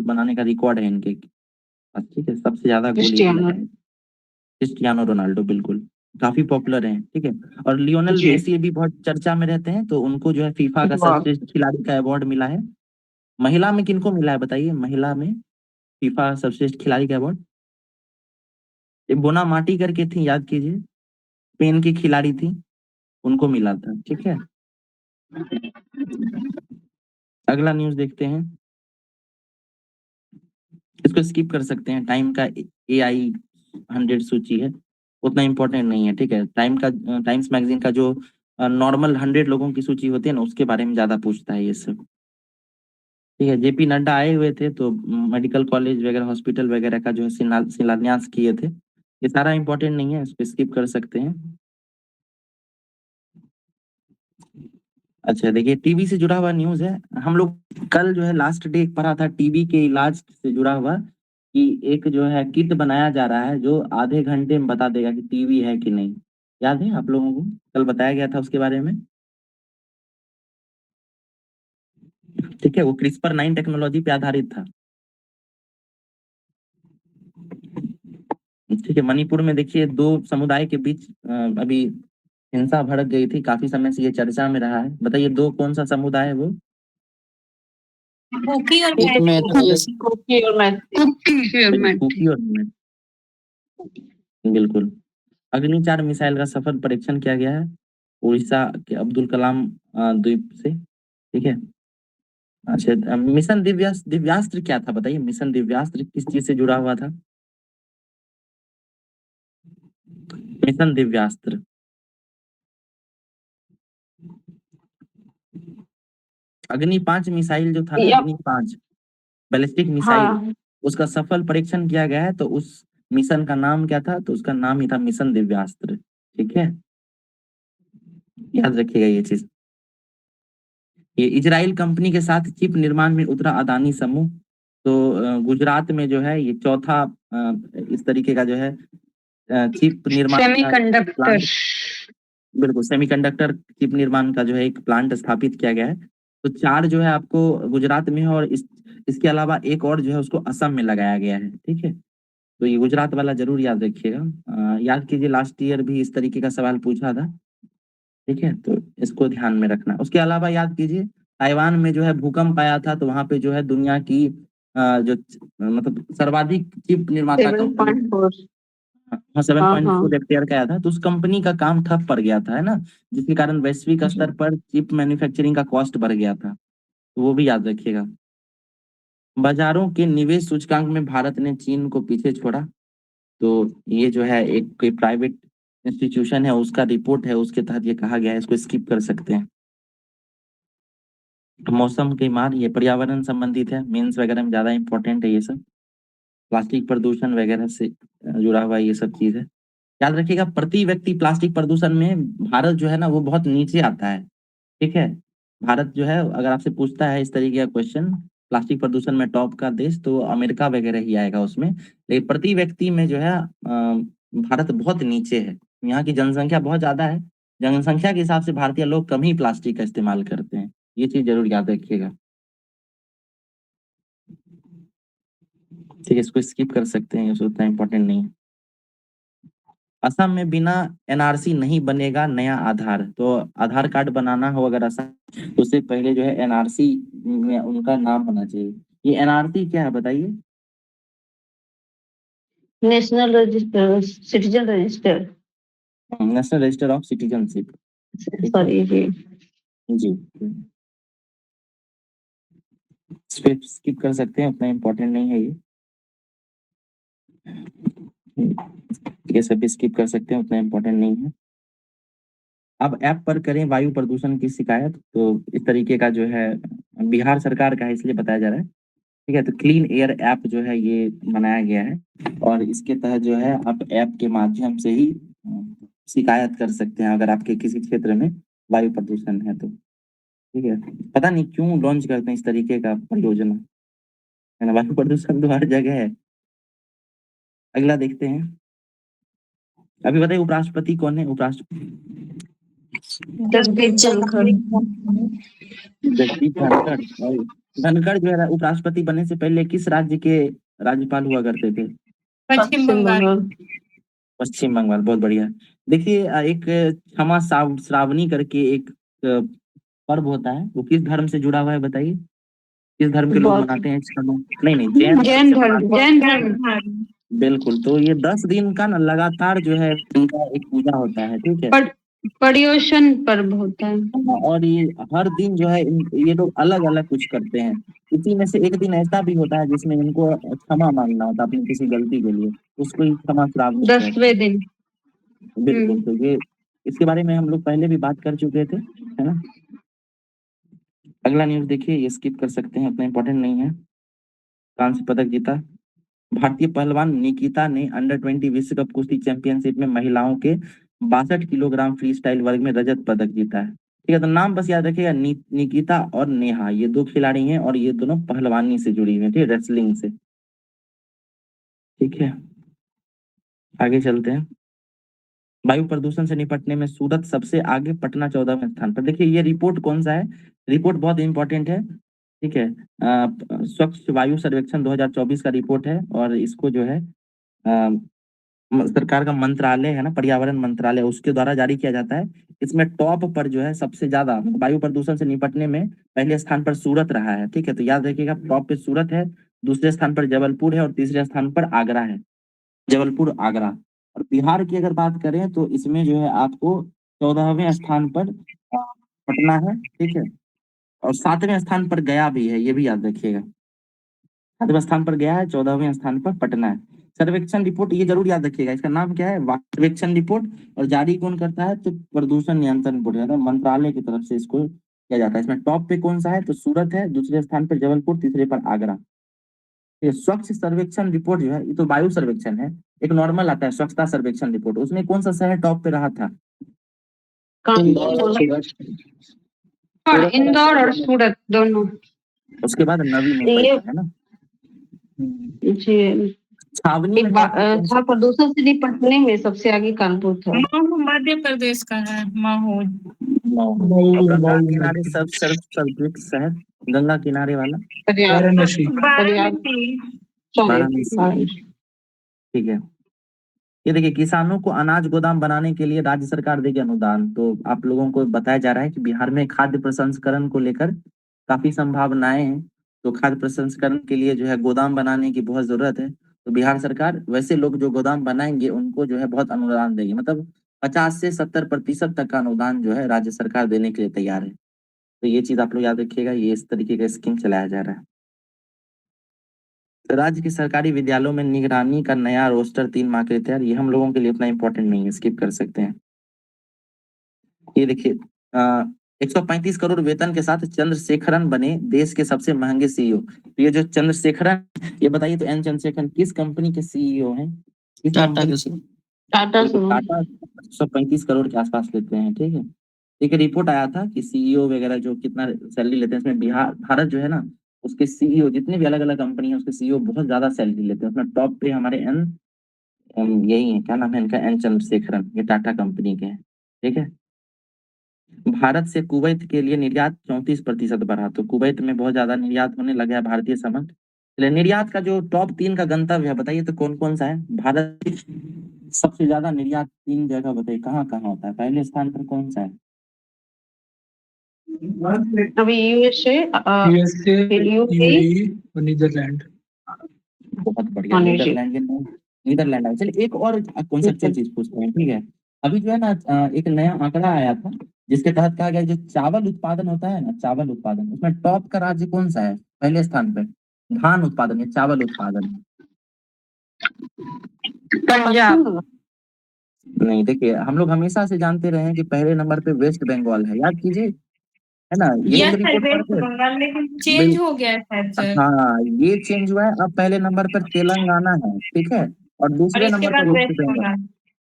बनाने का रिकॉर्ड है इनके पास, ठीक है। सबसे ज्यादा गोल यही क्रिस्टियानो। लगाए क्रिस्टियानो रोनाल्डो, बिल्कुल, काफी पॉपुलर हैं, ठीक है। और लियोनेल जी। मेसी भी बहुत चर्चा में रहते हैं, तो उनको जो है फीफा का वाह। सर्वश्रेष्ठ खिलाड़ी का अवार्ड मिला है। महिला में किनको मिला है बताइए, महिला में फीफा सर्वश्रेष्ठ खिलाड़ी का अवार्ड? बोना माटी करके थी, याद कीजिए, स्पेन की खिलाड़ी थी, उनको मिला था, ठीक है। अगला न्यूज देखते हैं, इसको स्किप कर सकते हैं, टाइम का AI 100 सूची है, उतना इंपॉर्टेंट नहीं है, ठीक है। टाइम्स मैगजीन का जो नॉर्मल 100 लोगों की सूची होती है ना, उसके बारे में ज्यादा पूछता है ये सब, ठीक है। JP नड्डा आए हुए थे, तो मेडिकल कॉलेज वगैरह, हॉस्पिटल वगैरह का जो है शिलान्यास किए थे। ये सारा इंपॉर्टेंट नहीं है, इसको स्किप कर सकते हैं। अच्छा देखिए, टीबी से जुड़ा हुआ न्यूज है। हम लोग कल जो है लास्ट डे पढ़ा था टीबी के इलाज से जुड़ा हुआ, कि एक जो है किट बनाया जा रहा है जो आधे घंटे में बता देगा कि टीबी है कि नहीं। याद है आप लोगों को? कल बताया गया था उसके बारे में, ठीक है। वो CRISPR-9 टेक्नोलॉजी पे आधारित था, ठीक है। मणिपुर में देखिए 2 समुदाय के बीच अभी हिंसा भड़क गई थी, काफी समय से ये चर्चा में रहा है। बताइए 2 कौन सा समुदाय है वो? कुकी और एक मैथिली। कुकी और मैं। कुकी और बिल्कुल। अग्नि 4 मिसाइल का सफल परीक्षण किया गया है उड़ीसा के अब्दुल कलाम द्वीप से, ठीक है। अच्छा, मिशन दिव्यास्त्र क्या था बताइए, मिशन दिव्यास्त्र किस चीज से जुड़ा हुआ था? मिशन दिव्यास्त्र, अग्नि 5 मिसाइल जो था ना, अग्नि 5 बैलिस्टिक मिसाइल, हाँ। उसका सफल परीक्षण किया गया है। तो उस मिशन का नाम क्या था? तो उसका नाम ही था मिशन दिव्यास्त्र, ठीक है, याद रखिएगा ये चीज। ये इजराइल कंपनी के साथ चिप निर्माण में उतरा अदानी समूह। तो गुजरात में जो है ये चौथा इस तरीके का जो है चिप निर्माण का सेमीकंडक्टर। प्लांट, बिल्कुल, सेमीकंडक्टर चिप निर्माण का जो है एक प्लांट स्थापित किया गया है। तो 4 जो है आपको गुजरात में है, और इसके अलावा एक और जो है उसको असम में लगाया गया है, ठीक है। तो ये गुजरात वाला जरूर याद रखिएगा। याद कीजिए लास्ट ईयर भी इस तरीके का सवाल पूछा था, ठीक है। तो इसको ध्यान में रखना। उसके अलावा याद कीजिए ताइवान में जो है भूकंप आया था, तो वहां पे जो है दुनिया की जो मतलब सर्वाधिक चिप निर्माता कंपनी 7.4। 7.4 हेक्टेयर का आया था, तो उस कंपनी का काम ठप पड़ गया था, है ना, जिसके कारण वैश्विक स्तर पर चिप मैन्युफैक्चरिंग का कॉस्ट बढ़ गया था। तो वो भी याद रखिएगा। बाजारों के निवेश सूचकांक में भारत ने चीन को पीछे छोड़ा। तो ये जो है एक कोई प्राइवेट इंस्टीट्यूशन है, उसका रिपोर्ट है, उसके तहत ये कहा गया है, इसको स्किप कर सकते हैं। मौसम की मार, ये पर्यावरण संबंधित है, मेंस वगैरह में ज्यादा इंपॉर्टेंट है ये सब। प्लास्टिक प्रदूषण वगैरह से जुड़ा हुआ ये सब चीज है। याद रखिएगा, प्रति व्यक्ति प्लास्टिक प्रदूषण में भारत जो है ना वो बहुत नीचे आता है। ठीक है, भारत जो है अगर आपसे पूछता है इस तरीके का क्वेश्चन, प्लास्टिक प्रदूषण में टॉप का देश, तो अमेरिका वगैरह ही आएगा उसमें। लेकिन प्रति व्यक्ति में जो है भारत बहुत नीचे है। यहाँ की जनसंख्या बहुत ज्यादा है, जनसंख्या के हिसाब से भारतीय लोग कम ही प्लास्टिक का इस्तेमाल करते हैं। ये चीज जरूर याद रखिएगा। ठीक है, इसको स्किप कर सकते हैं, ये उतना इम्पोर्टेंट नहीं है। असम में बिना एनआरसी नहीं बनेगा नया आधार। तो आधार कार्ड बनाना हो अगर असम, तो उससे पहले जो है एनआरसी में उनका नाम होना चाहिए। ये एनआरसी क्या है बताइए? National register, citizen register, national register of citizenship. Sorry जी। जी, स्किप कर सकते हैं, उतना इम्पोर्टेंट नहीं है ये सब स्किप कर सकते हैं, उतना इम्पोर्टेंट नहीं है। अब ऐप पर करें वायु प्रदूषण की शिकायत। तो इस तरीके का जो है बिहार सरकार का है, इसलिए बताया जा रहा है। ठीक है, तो क्लीन एयर ऐप जो है ये बनाया गया है, और इसके तहत जो है आप ऐप के माध्यम से ही शिकायत कर सकते हैं अगर आपके किसी क्षेत्र में वायु प्रदूषण है तो। ठीक है, पता नहीं क्यों लॉन्च करते हैं इस तरीके का परियोजना, है ना। वायु प्रदूषण तो हर जगह है। अगला देखते हैं। अभी बताइए उपराष्ट्रपति कौन है? उपराष्ट्रपति जगदीप धनखड़। जगदीप धनखड़। और धनखड़ जो है उपराष्ट्रपति बनने से पहले किस राज्य के राज्यपाल हुआ करते थे? पश्चिम बंगाल। पश्चिम बंगाल, बहुत बढ़िया। देखिए एक क्षमा श्रावणी करके एक पर्व होता है, वो किस धर्म से जुड़ा हुआ है बताइए? किस धर्म के लोग मनाते हैं क्षमा? नहीं, जैन धर्म, जैन धर्म। बिल्कुल, तो ये 10 दिन का ना लगातार जो है इनका एक पूजा होता है। ठीक है, पर्युषण पर्व होता है। और ये हर दिन जो है ये लोग अलग अलग कुछ करते हैं। इसी में से एक दिन ऐसा भी होता है जिसमें इनको क्षमा मांगना होता है अपनी किसी गलती के लिए, उसको ही क्षमा श्रावणी कहते हैं। 10वें दिन। बिल्कुल, तो ये इसके बारे में हम लोग पहले भी बात कर चुके थे, है ना। अगला न्यूज देखिए, ये स्किप कर सकते हैं, उतना इम्पोर्टेंट नहीं है। कांस्य पदक जीता भारतीय पहलवान निकिता ने अंडर-20 विश्व कप कुश्ती चैंपियनशिप में महिलाओं के 62 किलोग्राम फ्री स्टाइल वर्ग में रजत पदक जीता है। ठीक है, तो नाम बस याद रखिएगा, निकिता और नेहा, ये 2 खिलाड़ी हैं और ये दोनों पहलवानी से जुड़ी हुई हैं, ठीक है, रेसलिंग से। ठीक है, आगे चलते हैं। वायु प्रदूषण से निपटने में सूरत सबसे आगे, पटना 14वें स्थान पर। देखिए ये रिपोर्ट कौन सा है? रिपोर्ट बहुत इंपॉर्टेंट है। ठीक है, स्वच्छ वायु सर्वेक्षण 2024 का रिपोर्ट है, और इसको जो है सरकार का मंत्रालय है ना, पर्यावरण मंत्रालय, उसके द्वारा जारी किया जाता है। इसमें टॉप पर जो है सबसे ज्यादा वायु प्रदूषण से निपटने में पहले स्थान पर सूरत रहा है। ठीक है, तो याद रखिएगा, टॉप पे सूरत है, दूसरे स्थान पर जबलपुर है, और तीसरे स्थान पर आगरा है। जबलपुर, आगरा। और बिहार की अगर बात करें तो इसमें जो है आपको 14वें स्थान पर पटना है। ठीक है, और 7वें स्थान पर गया भी है, ये भी याद रखिएगा। 7वें स्थान पर गया है, 14वें स्थान पर पटना है। सर्वेक्षण रिपोर्ट ये जरूर याद रखिएगा, इसका नाम क्या है? सर्वेक्षण रिपोर्ट। और जारी कौन करता है? तो प्रदूषण नियंत्रण बोर्ड, है मंत्रालय की तरफ से इसको किया जाता है। इसमें टॉप पे कौन सा है? तो सूरत है, दूसरे स्थान पर जबलपुर, तीसरे पर आगरा। ये स्वच्छ सर्वेक्षण रिपोर्ट जो है, ये तो वायु सर्वेक्षण है। एक नॉर्मल आता है स्वच्छता सर्वेक्षण रिपोर्ट, उसमें कौन सा शहर टॉप पे रहा था? इंदौर और सूरत दोनों। उसके बाद नवी मुंबई ये है ना। जी, छावनी में था प्रदूषण से निपटने में सबसे आगे कानपुर था। महू मध्य प्रदेश का है, महू। गंगा किनारे सब सर्वश्रेष्ठ शहर, गंगा किनारे वाला वाराणसी। वाराणसी। ठीक है, ये देखिए, किसानों को अनाज गोदाम बनाने के लिए राज्य सरकार देगी अनुदान। तो आप लोगों को बताया जा रहा है कि बिहार में खाद्य प्रसंस्करण को लेकर काफी संभावनाएं हैं। तो खाद्य प्रसंस्करण के लिए जो है गोदाम बनाने की बहुत जरूरत है। तो बिहार सरकार वैसे लोग जो गोदाम बनाएंगे उनको जो है बहुत अनुदान देगी, मतलब 50 से 70% तक का अनुदान जो है राज्य सरकार देने के लिए तैयार है। तो ये चीज आप लोग याद रखिएगा, ये इस तरीके का स्कीम चलाया जा रहा है। तो राज्य के सरकारी विद्यालयों में निगरानी का नया रोस्टर 3 माह के लिए तैयार। ये हम लोगों के लिए उतना इम्पोर्टेंट नहीं है, स्किप कर सकते हैं। ये देखिए 135 करोड़ वेतन के साथ चंद्रशेखरन बने देश के सबसे महंगे सीईओ। तो ये जो चंद्रशेखरन, ये बताइए तो एन चंद्रशेखरन किस कंपनी के सीईओ हैं? किस टाटा कंपनी के के? टाटा तो टाटा 135 करोड़ के आसपास लेते हैं, ठीक है। एक रिपोर्ट आया था कि सीईओ वगैरह जो कितना सैलरी लेते हैं, इसमें भारत जो है ना, उसके सीईओ जितने भी अलग अलग कंपनी है उसके सीईओ बहुत ज्यादा सैलरी लेते हैं। उसमें टॉप पे हमारे यही है, क्या नाम है इनका, एन चंद्रशेखरन, ये टाटा कंपनी के हैं, ठीक है। भारत से कुवैत के लिए निर्यात 34% बढ़ा। तो कुवैत में बहुत ज्यादा निर्यात होने लगा है भारतीय सामान। चलिए, निर्यात का जो टॉप 3 का गंतव्य है बताइए तो कौन कौन सा है? भारत सबसे ज्यादा निर्यात 3 जगह बताइए, कहाँ कहाँ होता है? पहले स्थान पर कौन सा है? अभी यूएसए, फिर यूएई और नीदरलैंड। बहुत बढ़िया, और नीचे। नीदरलैंड है। चलिए एक और कॉन्सेप्चुअल चीज पूछते हैं, ठीक है। अभी जो है ना एक नया आंकड़ा आया था जिसके तहत कहा गया जो चावल उत्पादन होता है ना, चावल उत्पादन, उसमें टॉप का राज्य कौन सा है पहले स्थान पे? धान उत्पादन या चावल उत्पादन? पंजाब। नहीं, देखिए हम लोग हमेशा से जानते रहे हैं कि पहले नंबर पे वेस्ट बंगाल है, याद कीजिए, है ना, यही यस तो सर, रिपोर्ट वेस्ट पढ़ते हैं। बंगाल, लेकिन चेंज हो गया है शायद सर। हाँ, ये चेंज हुआ है, अब पहले नंबर पर तेलंगाना है, ठीक है, और और दूसरे इसके नंबर बाद पर वेस्ट वेस्ट बंगाल। बंगाल।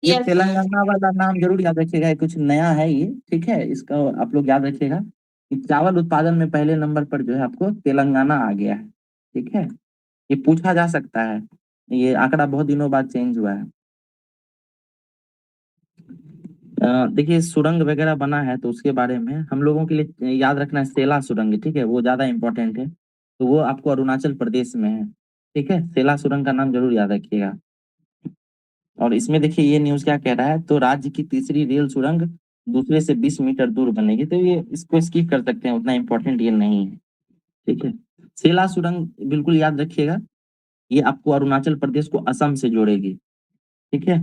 ये यस सर। तेलंगाना वाला नाम जरूर याद रखिएगा, ये कुछ नया है ये, ठीक है, इसका आप लोग याद रखिएगा कि चावल उत्पादन में पहले नंबर पर जो है आपको तेलंगाना आ गया है, ठीक है। ये पूछा जा सकता है, ये आंकड़ा बहुत दिनों बाद चेंज हुआ है। देखिए सुरंग वगैरह बना है तो उसके बारे में हम लोगों के लिए याद रखना है, सेला सुरंग, ठीक है, वो ज्यादा इंपॉर्टेंट है। तो वो आपको अरुणाचल प्रदेश में है, ठीक है, सेला सुरंग का नाम जरूर याद रखिएगा। और इसमें देखिए ये न्यूज़ क्या कह रहा है, तो राज्य की तीसरी रेल सुरंग दूसरे से 20 मीटर दूर बनेगी। तो ये इसको स्किप कर सकते हैं, उतना इम्पोर्टेंट ये नहीं है, ठीक है। सेला सुरंग बिल्कुल याद रखिएगा, ये आपको अरुणाचल प्रदेश को असम से जोड़ेगी, ठीक है।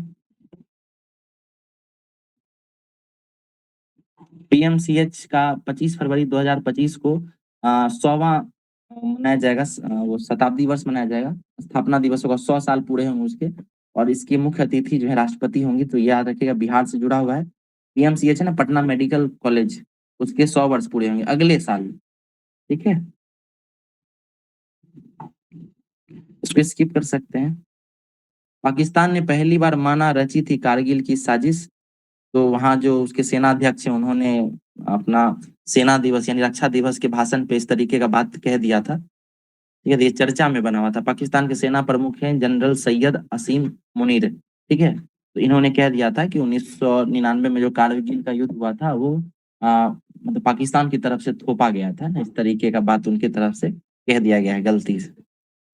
पीएमसीएच का 25 फरवरी 2025 को 100वां मनाया जाएगा, वो शताब्दी वर्ष मनाया जाएगा, स्थापना दिवस होगा, 100 साल पूरे होंगे उसके। और इसके मुख्य अतिथि जो है राष्ट्रपति होंगी। तो याद रखिएगा बिहार से जुड़ा हुआ है, पीएमसीएच है ना, पटना मेडिकल कॉलेज, उसके 100 वर्ष पूरे होंगे अगले साल, ठीक है। इसको स्किप कर सकते हैं। पाकिस्तान ने पहली बार माना रची थी कारगिल की साजिश। तो वहाँ जो उसके सेनाध्यक्ष हैं उन्होंने अपना सेना दिवस यानी रक्षा दिवस के भाषण पे इस तरीके का बात कह दिया था, ठीक है। ये चर्चा में बना हुआ था। पाकिस्तान के सेना प्रमुख हैं जनरल सैयद असीम मुनीर, ठीक है। तो इन्होंने कह दिया था कि 1999 में जो कारगिल का युद्ध हुआ था वो मतलब पाकिस्तान की तरफ से थोपा गया था ना, इस तरीके का बात उनकी तरफ से कह दिया गया है गलती से।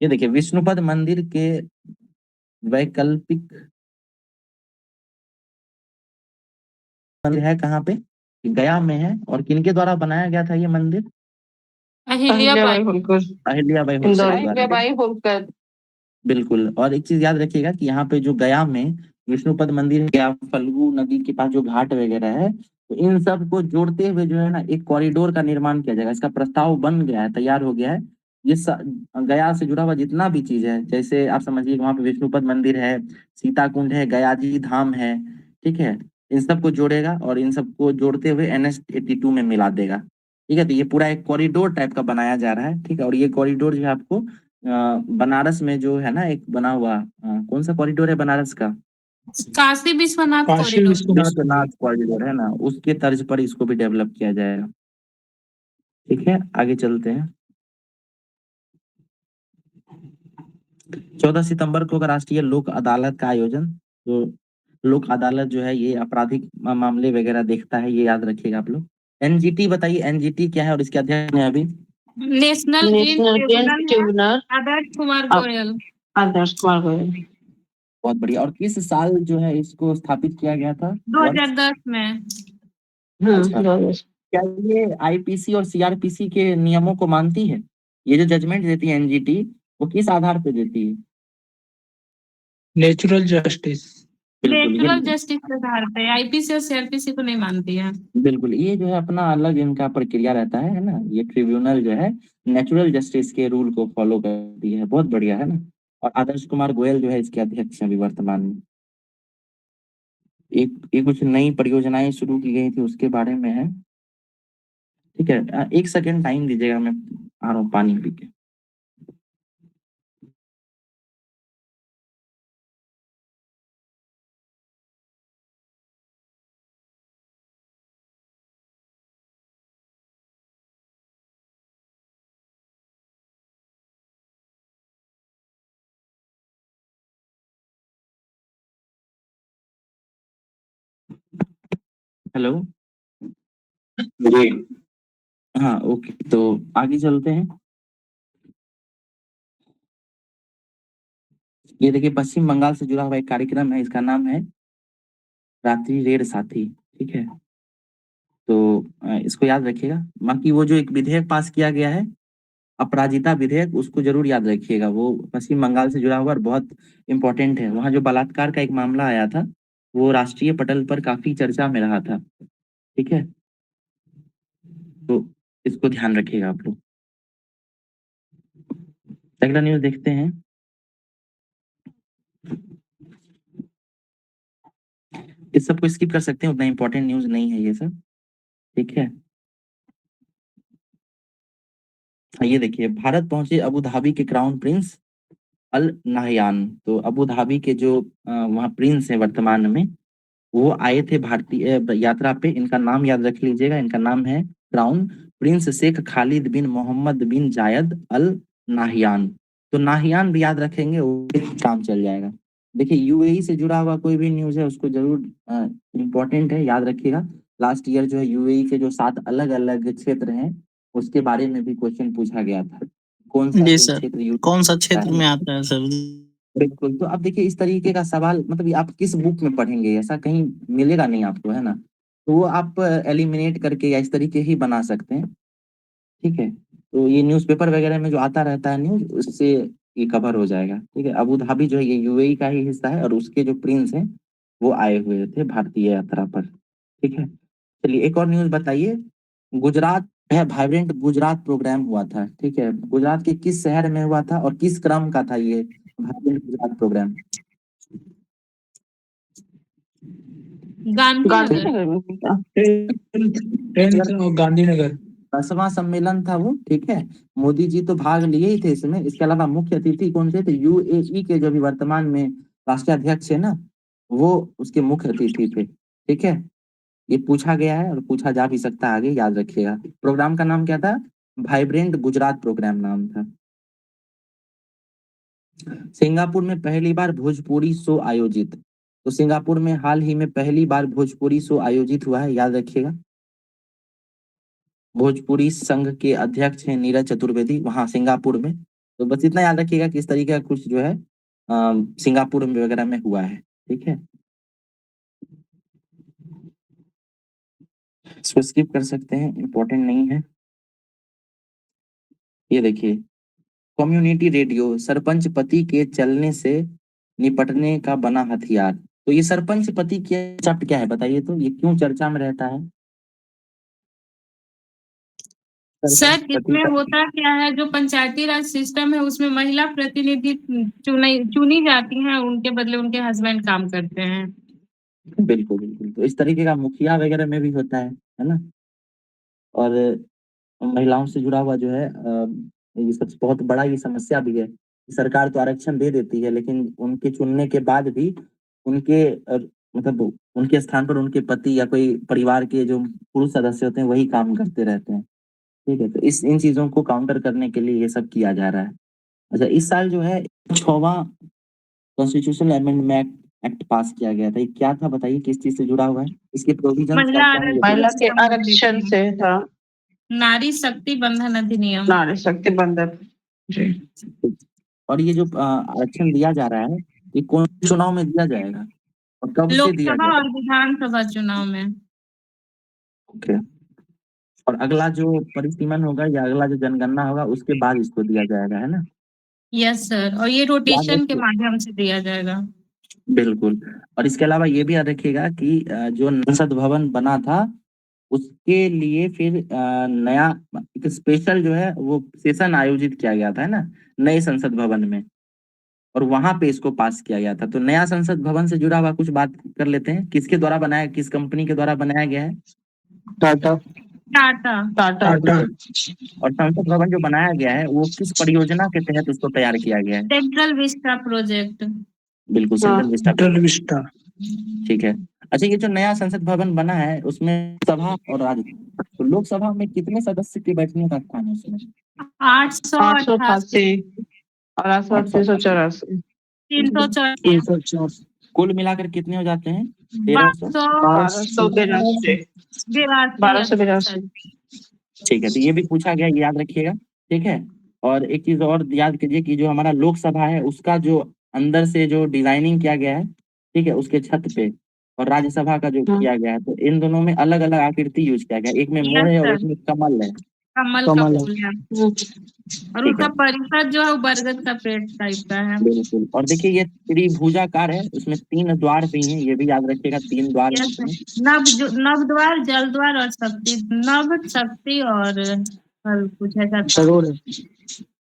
ये देखिए विष्णुपद मंदिर के वैकल्पिक मंदिर है कहाँ पे? गया में है। और किनके द्वारा बनाया गया था ये मंदिर? अहिल्याबाई होलकर। अहिल्याबाई होलकर इंदौर। द्वारा। अहिल्याबाई होलकर। बिल्कुल। और एक चीज याद रखिएगा कि यहाँ पे जो गया में विष्णुपद मंदिर है, गया फल्गु नदी के पास जो घाट वगैरह है, तो इन सब को जोड़ते हुए जो है ना एक कॉरिडोर का निर्माण किया जाएगा। इसका प्रस्ताव बन गया है, तैयार हो गया है। ये गया से जुड़ा हुआ जितना भी चीज है, जैसे आप समझिए वहाँ पे विष्णुपद मंदिर है, सीता कुंड है, गयाजी धाम है, ठीक है, इन सबको जोड़ेगा और इन सबको जोड़ते हुए NH-82 में मिला देगा, ठीक है। तो ये पूरा एक कॉरिडोर टाइप का बनाया जा रहा है, ठीक है। और ये कॉरिडोर जो है आपको बनारस में जो है ना एक बना हुआ कौन सा कॉरिडोर है बनारस का? काशी विश्वनाथ काशी कॉरिडोर। विश्वनाथ कॉरिडोर है ना, उसके तर्ज पर इसको भी डेवलप किया जाएगा, ठीक है। आगे चलते हैं। 14 सितंबर को होगा राष्ट्रीय लोक अदालत का आयोजन। तो लोक अदालत जो है ये आपराधिक मामले वगैरह देखता है, ये याद रखिएगा आप लोग। एनजीटी बताइए, एनजीटी क्या है और इसके अध्यक्ष हैं अभी? National green national green tribunal है ट्रिब्यूनल। आदर्श कुमार अब- गोयल। आदर्श कुमार गोयल। बहुत बढ़िया। और किस साल जो है इसको स्थापित किया गया था? 2010 में। अच्छा। क्या ये आईपीसी और सीआरपीसी के नियमों को मानती है? ये जो जजमेंट देती है एनजीटी, वो किस आधार पे देती है? Natural justice. बिल्कुल नेचुरल जस्टिस के आधार पे आईपीसी और सीआरपीसी को नहीं मानती है। बिल्कुल, ये जो है अपना अलग इनका प्रक्रिया रहता है ना? ये ट्रिब्यूनल जो है नेचुरल जस्टिस के रूल को फॉलो करती है, बहुत बढ़िया है ना? और आदर्श कुमार गोयल जो है इसके अध्यक्ष हैं अभी वर्तमान में। एक कुछ नई परियोजनाएं शुरू की गई थी उसके बारे में है। ठीक है, 1 सेकंड टाइम दीजिएगा, मैं आ रहा हूँ पानी पी के। हेलो। जी। हाँ, ओके, तो आगे चलते हैं। ये देखिए पश्चिम बंगाल से जुड़ा हुआ एक कार्यक्रम है, इसका नाम है रात्रि रेड साथी। ठीक है, तो इसको याद रखिएगा। बाकी वो जो एक विधेयक पास किया गया है अपराजिता विधेयक, उसको जरूर याद रखिएगा। वो पश्चिम बंगाल से जुड़ा हुआ और बहुत इंपॉर्टेंट है। वहाँ जो बलात्कार का एक मामला आया था वो राष्ट्रीय पटल पर काफी चर्चा में रहा था। ठीक है, तो इसको ध्यान रखिएगा आप लोग। अगला न्यूज देखते हैं। इस सबको स्किप कर सकते हैं, उतना इंपॉर्टेंट न्यूज नहीं है ये सब। ठीक है, ये देखिए भारत पहुंचे अबू धाबी के क्राउन प्रिंस अल नाहयान। तो अबू धाबी के जो वहाँ प्रिंस हैं वर्तमान में, वो आए थे भारतीय यात्रा पे। इनका नाम याद रख लीजिएगा, इनका नाम है क्राउन प्रिंस शेख खालिद बिन मोहम्मद बिन जायद अल नाहियान। तो नाहियान भी याद रखेंगे, वो काम चल जाएगा। देखिए यूएई से जुड़ा हुआ कोई भी न्यूज है उसको जरूर इम्पोर्टेंट है, याद रखिएगा। लास्ट ईयर जो है यूएई के जो 7 अलग अलग क्षेत्र हैं उसके बारे में भी क्वेश्चन पूछा गया था। कौन सा जी कोई सर, क्षेत्र कौन सा क्षेत्र में आता है सर? बिल्कुल। तो अब देखिए इस तरीके का सवाल मतलब ये आप किस बुक में पढ़ेंगे, ऐसा कहीं मिलेगा नहीं आपको, है ना? तो वो आप एलिमिनेट करके या इस तरीके ही बना सकते हैं। ठीक है, तो ये न्यूज़पेपर वगैरह में जो आता रहता है न्यूज, उससे ये कवर हो जाएगा। ठीक है, अबू धाबी जो है ये यूएई का ही हिस्सा है और उसके जो प्रिंस हैं वो आए हुए थे भारतीय यात्रा पर। ठीक है, चलिए एक और न्यूज बताइए। गुजरात है वाइब्रेंट गुजरात प्रोग्राम हुआ था। ठीक है, गुजरात के किस शहर में हुआ था और किस क्रम का था ये वाइब्रेंट गुजरात प्रोग्राम? गांधीनगर। गांधीनगर में होता। गांधीनगर। 10वां सम्मेलन था वो। ठीक है, मोदी जी तो भाग लिए ही थे इसमें। इसके अलावा मुख्य अतिथि कौन से थे? यूएई के जो भी वर्तमान में राष्ट्रीय अध्यक्ष है ना, वो उसके मुख्य अतिथि थे। ठीक है, ये पूछा गया है और पूछा जा भी सकता है आगे, याद रखिएगा। प्रोग्राम का नाम क्या था? वाइब्रेंट गुजरात प्रोग्राम नाम था। सिंगापुर में पहली बार भोजपुरी शो आयोजित। तो सिंगापुर में हाल ही में पहली बार भोजपुरी शो आयोजित हुआ है, याद रखिएगा। भोजपुरी संघ के अध्यक्ष हैं नीरज चतुर्वेदी, वहां सिंगापुर में। तो बस इतना याद रखिएगा कि इस तरीके का कुछ जो है सिंगापुर में वगैरह में हुआ है। ठीक है, इसको स्किप कर सकते हैं, इंपॉर्टेंट नहीं है। ये देखिए कम्युनिटी रेडियो सरपंच पति के चलने से निपटने का बना हथियार। तो ये सरपंच पति के शब्द क्या है बताइए, तो ये क्यों चर्चा में रहता है? सर सरपंच पति इसमें का होता क्या है, जो पंचायती राज सिस्टम है उसमें महिला प्रतिनिधि चुनी जाती हैं, उनके बदले उनके हस्बैंड काम करते हैं। बिल्कुल बिल्कुल, तो इस तरीके का मुखिया वगैरह में भी होता है ना? और महिलाओं से जुड़ा हुआ जो है ये सबसे बहुत बड़ा ये समस्या भी है। सरकार तो आरक्षण दे देती है लेकिन उनके चुनने के बाद भी उनके मतलब उनके स्थान पर उनके पति या कोई परिवार के जो पुरुष सदस्य होते हैं वही काम करते रहते हैं। ठीक है, तो इस इन चीजों को काउंटर करने के लिए ये सब किया जा रहा है। अच्छा, इस साल जो है 6वां कॉन्स्टिट्यूशनल अमेंडमेंट एक्ट पास किया गया था। ये क्या था बताइए, किस चीज से जुड़ा हुआ है? इसके प्रोविजंस महिला क्या क्या है? महिला के आरक्षण से था। नारी शक्ति बंधन अधिनियम। नारी शक्ति बंधन। जी। और ये जो आरक्षण दिया जा रहा है ये कौन से चुनाव में दिया जाएगा और कब से दिया लोकसभा जाएगा? और विधानसभा चुनाव में। ओके, और अगला जो परिसीमन होगा या अगला जो जनगणना होगा उसके बाद इसको दिया जाएगा, है ना? यस सर, और ये याद रोटेशन के रखिए, माध्यम से दिया जाएगा। बिल्कुल। और इसके अलावा ये भी याद रखिएगा कि जो संसद भवन बना था, उसके लिए फिर नया एक स्पेशल जो है वो सेशन आयोजित किया गया था, है ना? नए संसद भवन में, और वहाँ पे इसको पास किया गया था। तो नया संसद भवन से जुड़ा हुआ कुछ बात कर लेते हैं। किसके द्वारा बनाया, किस कंपनी के द्वारा बनाया गया है? टाटा टाटा। टाटा टाटा और संसद भवन जो बनाया गया है वो किस परियोजना के तहत उसको तैयार किया गया है? Central Vista project. बिल्कुल, हाँ। Central Vista. Central Vista. ठीक है। अच्छा, ये जो नया संसद भवन बना है उसमें सभा और राज्यसभा, तो लोकसभा में कितने सदस्य के बैठने का स्थान है उसमें? 888 888 और 888 384 304 कुल मिलाकर कितने हो जाते हैं? 1300। 1282 1282 ठीक है, तो ये भी पूछा गया, ये याद रखिएगा। ठीक है। और एक चीज और याद कीजिए कि जो हमारा लोकसभा है उसका जो अंदर से जो डिजाइनिंग किया गया है, ठीक है, उसके छत पे, और राज्यसभा का जो हाँ। किया गया है, तो इन दोनों में अलग अलग आकृति यूज किया गया है। एक में मोर है और एक में कमल है। कमल का कमल। फूल है, हम्म। और ठीक उसका है, परिसर जो है वो बरगद का पेड़ टाइप का है। बिल्कुल। और देखिए ये त्रिभुजाकार है, उसमें 3 द्वार भी हैं, ये भी याद रखिएगा, 3 द्वार हैं यस, इसमें। नव द्वार, जल द्वार और शक्ति, नव शक्ति और कुछ ऐसा था। जरूर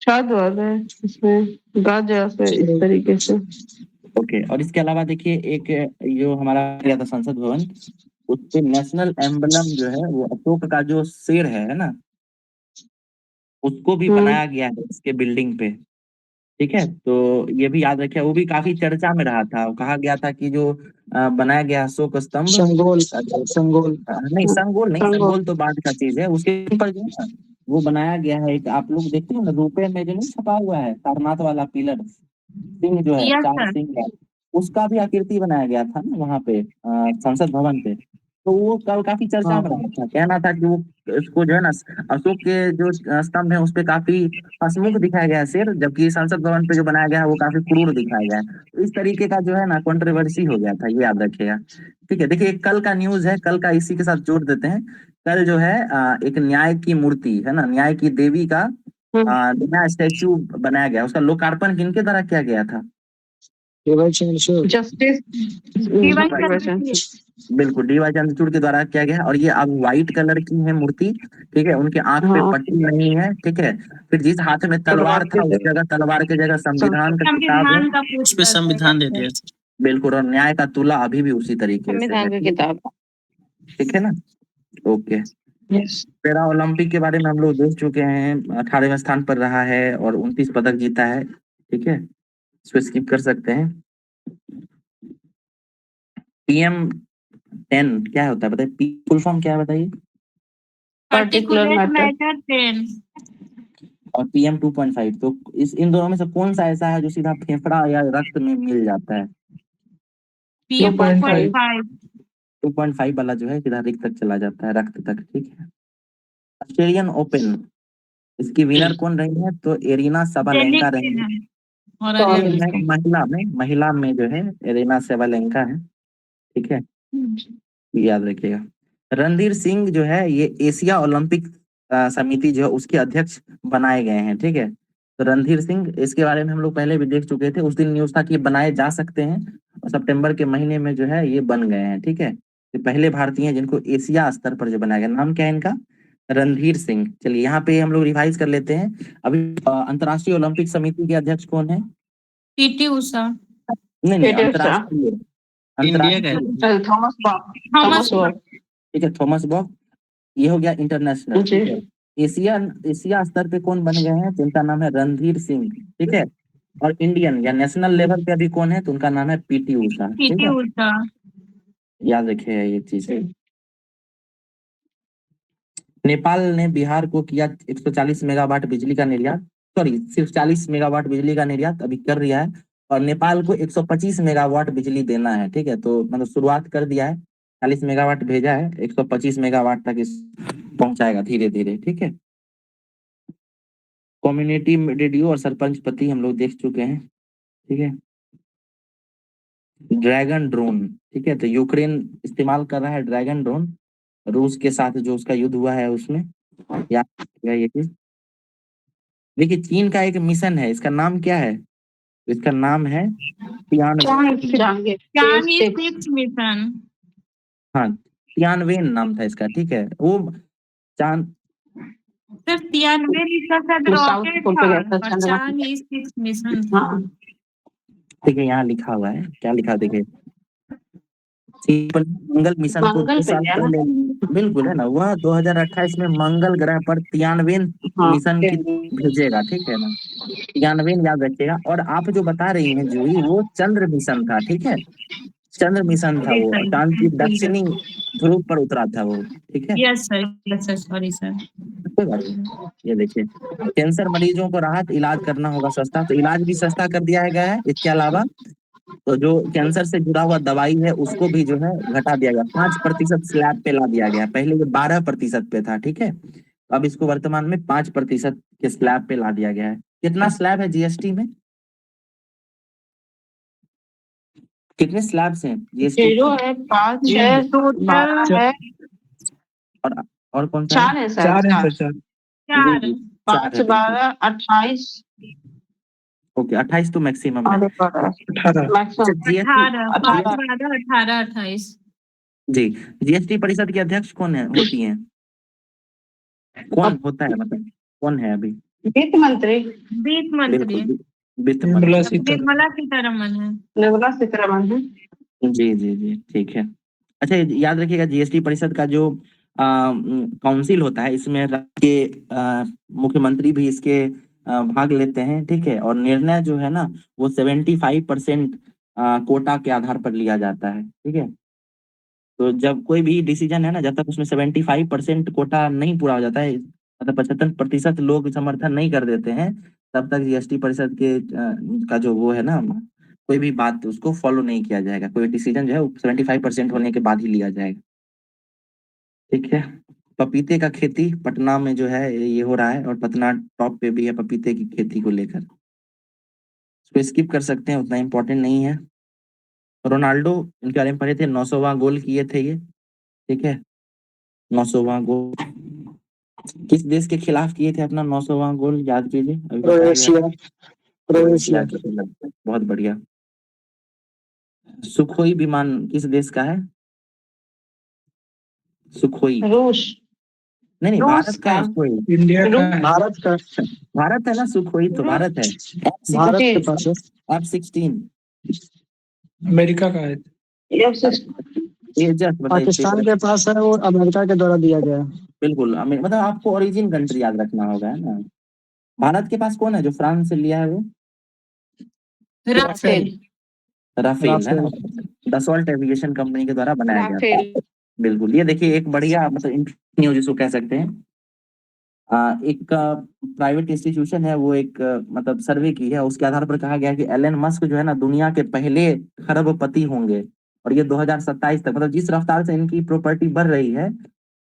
शायद वाला है इसमें गाज जैसे इस तरीके से। ओके। और इसके अलावा देखिए एक जो हमारा गया था संसद भवन, उस पे नेशनल एम्बलम जो है वो अशोक का जो शेर है ना, उसको भी बनाया गया है इसके बिल्डिंग पे। ठीक है, तो ये भी याद रखिए, वो भी काफी चर्चा में रहा था। वो कहा गया था कि जो बनाया गया अशोक स्तंभ, संगोल संगोल नहीं संगोल नहीं, संगो संगोल तो बाद का चीज है। उसके ऊपर जो है ना, वो बनाया गया है एक, आप लोग देखते हो ना रुपए में जो नहीं छपा हुआ है सारनाथ वाला पिलर, सिंह जो है, यस 4 सर। सिंह है, उसका भी आकृति बनाया गया था ना वहाँ पे संसद भवन पे। तो वो कल काफी चर्चा में हाँ रहा था, कहना था कि वो इसको जो है ना अशोक के जो स्तंभ है उस पे काफी हंसमुख दिखाया गया है शेर, जबकि संसद भवन पे जो बनाया गया है वो काफी क्रूर दिखाया गया है। तो इस तरीके का जो है ना कंट्रोवर्सी हो गया था, ये याद रखिएगा। ठीक है, देखिए एक कल का न्यूज है, कल का इसी के साथ जोड़ देते हैं। कल जो है एक न्याय की मूर्ति है ना, न्याय की देवी का नया स्टैचू बनाया गया। उसका लोकार्पण किनके द्वारा किया गया था? केवल चंद्रशूर जस्टिस बिल्कुल, डी वाई चंद्रचूड़ के द्वारा किया गया है। और ये अब व्हाइट कलर की है मूर्ति। ठीक है, उनके आंख पे हाँ। पट्टी नहीं है। ठीक है, फिर जिस हाथ में तलवार था उस जगह तलवार की जगह संविधान का किताब है। संविधान का उस पे संविधान दे दिया। बिल्कुल, और न्याय का तुला अभी भी उसी तरीके से संविधान है। की किताब। ठीक है ना? ओके। यस। पैरा ओलंपिक के बारे में हम लोग देख चुके हैं, 18वें स्थान पर रहा है और 29 पदक जीता है। ठीक है, इसको स्किप कर सकते हैं। PM10 क्या होता है बताइए, पी फुल फॉर्म क्या है बताइए? Particular particulate matter। मैटर 10। और PM2.5, तो इन दोनों में से कौन सा ऐसा है जो सीधा फेफड़ा या रक्त में मिल जाता है? PM 2.5। 2.5। 2.5 वाला जो है सीधा रिक्त तक चला जाता है, रक्त तक। ठीक है। ऑस्ट्रेलियन ओपन, इसकी विनर कौन रही है? तो एरिना सबालेंका रही है। और महिला में जो है एरिना सबालेंका है। ठीक है, ये याद रखिएगा। रणधीर सिंह जो है ये एशिया ओलंपिक समिति जो है उसके अध्यक्ष बनाए गए हैं। ठीक है, तो रणधीर सिंह, इसके बारे में हम लोग पहले भी देख चुके थे। उस दिन न्यूज था कि ये बनाए जा सकते हैं, और सितंबर के महीने में जो है ये बन गए हैं। ठीक है, ये पहले भारतीय हैं जिनको एशिया स्तर पर जो बनाया गया। नाम क्या है इनका? रणधीर सिंह। चलिए यहाँ पे हम लोग रिवाइज कर लेते हैं। अभी अंतर्राष्ट्रीय ओलंपिक समिति के अध्यक्ष कौन है? पीटी उषा। नहीं नहीं, अंतर्राष्ट्रीय इंडिया का अंतर्राष्ट्रीय। Thomas Bob. Thomas Bob. ठीक है, थॉमस बॉब। ये हो गया इंटरनेशनल। जी। ठीक है, एशिया एशिया स्तर पे कौन बन गए हैं? तो उनका नाम है रणधीर सिंह। ठीक है, और इंडियन या नेशनल लेवल पे अभी कौन है? तो उनका नाम है पीटी उषा। ठीक पीटी है, उषा। याद रखिए ये चीज। नेपाल ने बिहार को किया 140 मेगावाट बिजली का निर्यात, सॉरी सिर्फ 40 मेगावाट बिजली का निर्यात अभी कर रहा है, और नेपाल को 125 मेगावाट बिजली देना है। ठीक है, तो मतलब शुरुआत कर दिया है, 40 मेगावाट भेजा है, 125 मेगावाट तक इस पहुंचाएगा धीरे धीरे। ठीक है, कम्युनिटी रेडियो और सरपंच पति हम लोग देख चुके हैं। ठीक है, ड्रैगन ड्रोन। ठीक है, तो यूक्रेन इस्तेमाल कर रहा है ड्रैगन ड्रोन, रूस के साथ जो उसका युद्ध हुआ है उसमें। याद रखिएगा ये चीज। देखिए चीन का एक मिशन है, इसका नाम क्या है? इसका नाम है तियानवे। जाएंगे चांद Space 6 मिशन। हाँ, तियानवेन नाम था इसका, ठीक है। वो चांद सिर्फ 93 इसका शायद वो साउथ रॉकेट पोल था पे गया था और चंद्रमा। चांद 6 मिशन था। हाँ देखिए यहाँ लिखा हुआ है, क्या लिखा देखिए, मंगल मिशन को मंगल 2 पे साल गया ना। पहले, बिल्कुल है ना, वह 2028 में मंगल ग्रह पर तियानवेन हाँ मिशन की भेजेगा, ठीक है ना। तियानवेन याद रखिएगा। और आप जो बता रही हैं जूही, वो चंद्र मिशन था, ठीक है। चंद्र मिशन था जी वो, सर, चांद की जी दक्षिणी ध्रुव पर उतरा था वो, ठीक है। Yes sir, sorry sir. कोई बात नहीं। ये देखिए, कैंसर मरीजों को राहत, इलाज करना होगा सस्ता, तो इलाज भी सस्ता कर दिया गया है। इसके अलावा तो जो कैंसर से जुड़ा हुआ दवाई है उसको भी जो है घटा दिया गया, 5% स्लैब पे ला दिया गया। पहले ये 12% पे था, ठीक है। तो अब इसको वर्तमान में 5% के स्लैब पे ला दिया गया है। कितना स्लैब है जीएसटी में? कितने स्लैब्स हैं जीएसटी? 0 है, 5 है, 12 है, और और कौन सा है? 4 है सर, 4 जी चार। जी, 4 5 है, बिल्कुल। 12 28 ओके, 28 तो मैक्सिमम है। और 18 अच्छा, मैक्सिमम जीएसटी 18, 5, 18 12, 18, 28। जी, जीएसटी परिषद की अध्यक्ष कौन है, होती हैं? कौन होता है, मतलब कौन है अभी? वित्त मंत्री वित्त मंत्री बिल्कुल, वित्त मंत्री। निर्मला सीतारमन है। निर्मला सीतारमन है। जी जी जी, ठीक है। अच्छा, याद रखिएगा, जीएसटी परिषद का जो काउंसिल होता है, इसमें राज्य के मुख्यमंत्री भी इसके भाग लेते हैं, ठीक है। और निर्णय जो है ना, वो 75% कोटा के आधार पर लिया जाता है, ठीक है। तो जब कोई भी डिसीजन है ना, जब तक उसमें 75% कोटा नहीं पूरा हो जाता है, मतलब 75% लोग समर्थन नहीं कर देते हैं, तब तक जीएसटी परिषद के का जो वो है ना, कोई भी बात उसको फॉलो नहीं किया जाएगा। कोई डिसीजन जो है 75% होने के बाद ही लिया जाएगा, ठीक है। पपीते का खेती पटना में जो है ये हो रहा है, और पटना टॉप पे भी है पपीते की खेती को लेकर। इसको स्किप कर सकते हैं, उतना इम्पोर्टेंट नहीं है। रोनाल्डो, इनके बारे में पढ़े थे, 900वां गोल किए थे ये, ठीक है। 900वां गोल किस देश के खिलाफ किए थे? अपना 900वां गोल याद कीजिए, अभी बताया गया था। क्रोएशिया के खिलाफ। बहुत बढ़िया। सुखोई विमान किस देश का है? सुखोई, रूस नहीं नहीं, रूस भारत का का है सुखोई। इंडिया का है। भारत का भारत है ना, सुखोई तो भारत है। भारत के पास है। F-16 अमेरिका का है। ये जस्ट पाकिस्तान बताइए। के पास है और अमेरिका के द्वारा दिया गया है। बिल्कुल, मतलब आपको ओरिजिन कंट्री याद रखना होगा, है ना। भारत के पास कौन है जो फ्रांस से लिया है वो? राफेल। राफेल है ना, राफेल। दसॉल्ट एविएशन कंपनी के द्वारा बनाया गया था। राफेल बिल्कुल, ये देखिए एक बढ़िया, मतलब न्यूज इसको कह सकते हैं। एक प्राइवेट इंस्टीट्यूशन है, वो एक मतलब सर्वे की है, उसके आधार पर कहा गया है कि एलन मस्क जो है ना, दुनिया के पहले खरबपति होंगे। और ये 2027 तक, मतलब जिस रफ्तार से इनकी प्रॉपर्टी बढ़ रही है,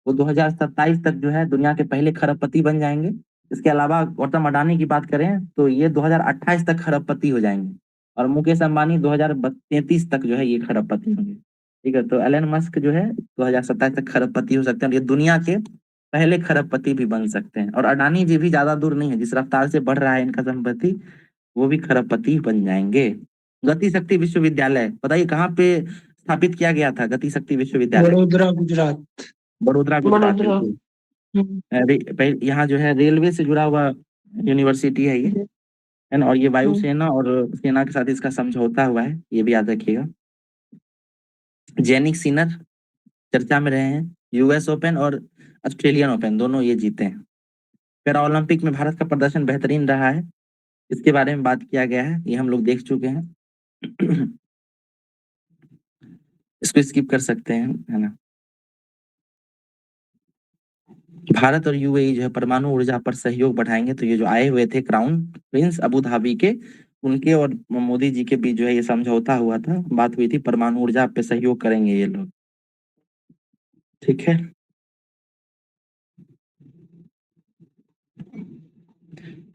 वो 2027 तक जो है दुनिया के पहले खरबपति बन जाएंगे। इसके अलावा गौतम अडानी की बात करें तो ये 2028 तक खरबपति हो जाएंगे। और मुकेश अंबानी 2033 तक जो है ये खरबपति होंगे, ठीक है। तो एलन मस्क जो है 2027 तक खरबपति हो सकते हैं, और ये दुनिया के पहले खरबपति भी बन सकते हैं। और अडानी जी भी ज्यादा दूर नहीं है, जिस रफ्तार से बढ़ रहा है इनका संपत्ति, वो भी खरबपति बन जाएंगे। गति शक्ति विश्वविद्यालय बताइए कहाँ पे स्थापित किया गया था? गति शक्ति विश्वविद्यालय बड़ोदरा गुजरात। बड़ोदरा गुजरात, बड़ोदरा बिल्कुल। यहाँ जो है रेलवे से जुड़ा हुआ यूनिवर्सिटी है ये, है ना। और ये वायुसेना और सेना के साथ इसका समझौता हुआ है, ये भी याद रखिएगा। जेनिक सिनर चर्चा में रहे हैं, यूएस ओपन और ऑस्ट्रेलियन ओपन दोनों ये जीते हैं। पैरा ओलंपिक में भारत का प्रदर्शन बेहतरीन रहा है, इसके बारे में बात किया गया है, ये हम लोग देख चुके हैं। इसको स्किप कर सकते हैं, है ना। भारत और यूएई जो है परमाणु ऊर्जा पर सहयोग बढ़ाएंगे, तो ये जो आए हुए थे क्राउन प्रिंस अबू धाबी के, उनके और मोदी जी के बीच जो है ये समझौता हुआ था, बात हुई थी, परमाणु ऊर्जा पे सहयोग करेंगे ये लोग, ठीक है।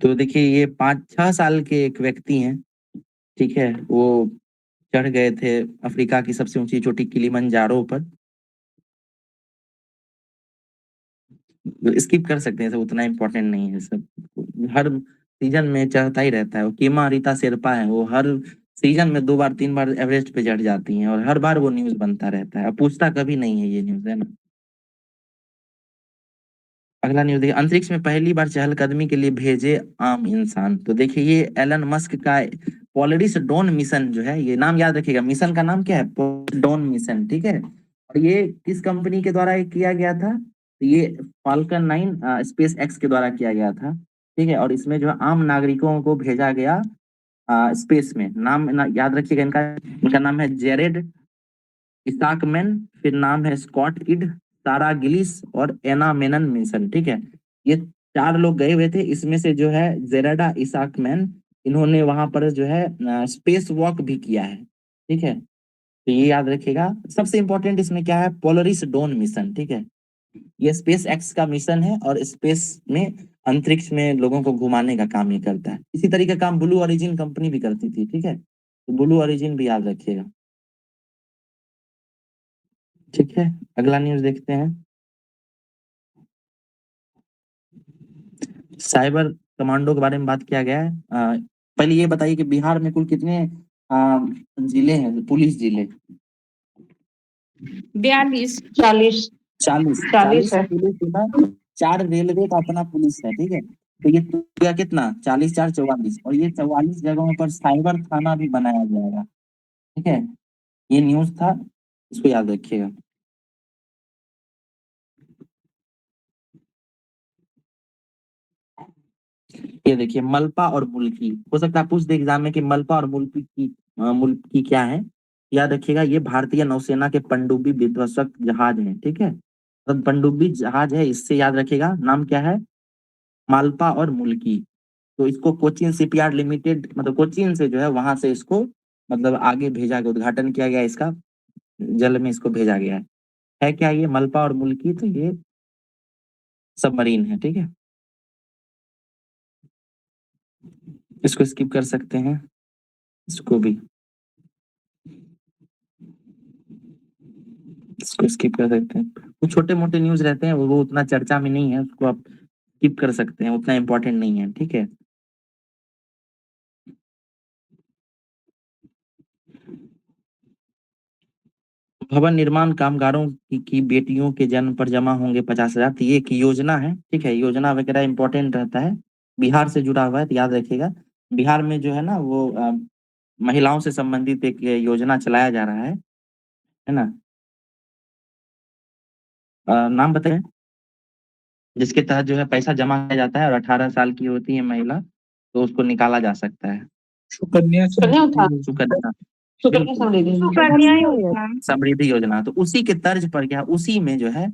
तो देखिए, ये 5-6 साल के एक व्यक्ति हैं, ठीक है। वो चढ़ गए थे अफ्रीका की सबसे ऊंची चोटी किलिमंजारो पर। स्किप कर सकते हैं, सब उतना इम्पोर्टेंट नहीं है सब। हर सीजन में चढ़ता ही रहता है। वो कीमा रीता शेरपा है, वो हर सीजन में 2 बार 3 बार एवरेस्ट पे चढ़ जाती हैं और हर बार वो न्यूज़ बनता रहता है। अब पूछता कभी नहीं है ये न्यूज़, है ना? अगला न्यूज़ देखिए, अंतरिक्ष में पहली बार चहलकदमी के लिए भेजे आम इंसान। तो देखिए ये एलन मस्क का पोलरिस डॉन मिशन जो है, ये नाम याद रखिएगा, मिशन का नाम क्या है? पोलरिस डॉन मिशन, ठीक है? और ये किस कंपनी के द्वारा ये किया गया था? तो ये फाल्कन 9 स्पेस एक्स के द्वारा किया गया था, ठीक है? और इसमें जो है आम नागरिकों को भेजा गया स्पेस में। नाम याद रखिएगा इनका, इनका नाम है जेरेड इसाकमैन, फिर नाम है स्कॉट किड, सारा गिलिस और एना मेनन मिशन, ठीक है? ये 4 लोग गए हुए थे, इसमें से जो है जेरेडा इसाकमैन, इन्होंने वहां पर जो है स्पेस वॉक भी किया है, ठीक है? तो ये याद रखिएगा। सबसे इंपॉर्टेंट इसमें क्या है? पोलरिस डॉन मिशन, ठीक है? ये स्पेस एक्स का मिशन है और स्पेस में अंतरिक्ष में लोगों को घुमाने का काम ये करता है। इसी तरीके का काम ब्लू ओरिजिन कंपनी भी करती थी, ठीक है? तो ब्लू ओरिजिन भी याद रखिएगा, ठीक है? अगला न्यूज़ देखते हैं। साइबर कमांडो के बारे में बात किया गया है। पहले ये बताइए कि बिहार में कुल कितने जिले हैं, पुलिस जिले? 42। 40 40 40 है। पुलिस है, 4 रेलवे का अपना पुलिस है, ठीक है? तो ये हो गया कितना? 40 4 44, और ये 44 जगहों पर साइबर थाना भी बनाया जाएगा, ठीक है? ये न्यूज़ था, इसको याद रखिएगा। ये देखिए मलपा और मुल्की, हो सकता है पूछ दे एग्जाम में कि मलपा और मुल्की क्या है। याद रखिएगा, ये भारतीय नौसेना के पनडुब्बी विध्वंसक जहाज है, ठीक है? तो पनडुब्बी जहाज है, इससे याद रखिएगा नाम क्या है? मालपा और मुल्की। तो इसको कोचीन शिपयार्ड लिमिटेड, मतलब कोचीन से जो है वहां से इसको मतलब आगे भेजा गया, उद्घाटन किया गया इसका, जल में इसको भेजा गया है क्या ये मलपा और मुल्की? तो ये सबमरीन है, ठीक है? इसको स्किप कर सकते हैं, इसको भी इसको स्किप कर सकते हैं। कुछ छोटे मोटे न्यूज रहते हैं, वो उतना चर्चा में नहीं है, उसको आप स्किप कर सकते हैं, उतना इम्पोर्टेंट नहीं है, ठीक है? भवन निर्माण कामगारों की बेटियों के जन्म पर जमा होंगे 50,000। तो ये एक योजना है, ठीक है? योजना वगैरह इंपॉर्टेंट रहता है, बिहार से जुड़ा हुआ है, तो याद रखिएगा। बिहार में जो है ना वो महिलाओं से संबंधित एक योजना चलाया जा रहा है ना? नाम बताएं, जिसके तहत जो है पैसा जमा किया जाता है और 18 साल की होती है महिला तो उसको निकाला जा सकता है। सुकन्या सुकन्या उत्थान सुकन्या सुकन्या समृद्धि सुकन्या योजना। समृद्धि योजना, तो उसी के तर्ज पर क्या, उसी में जो है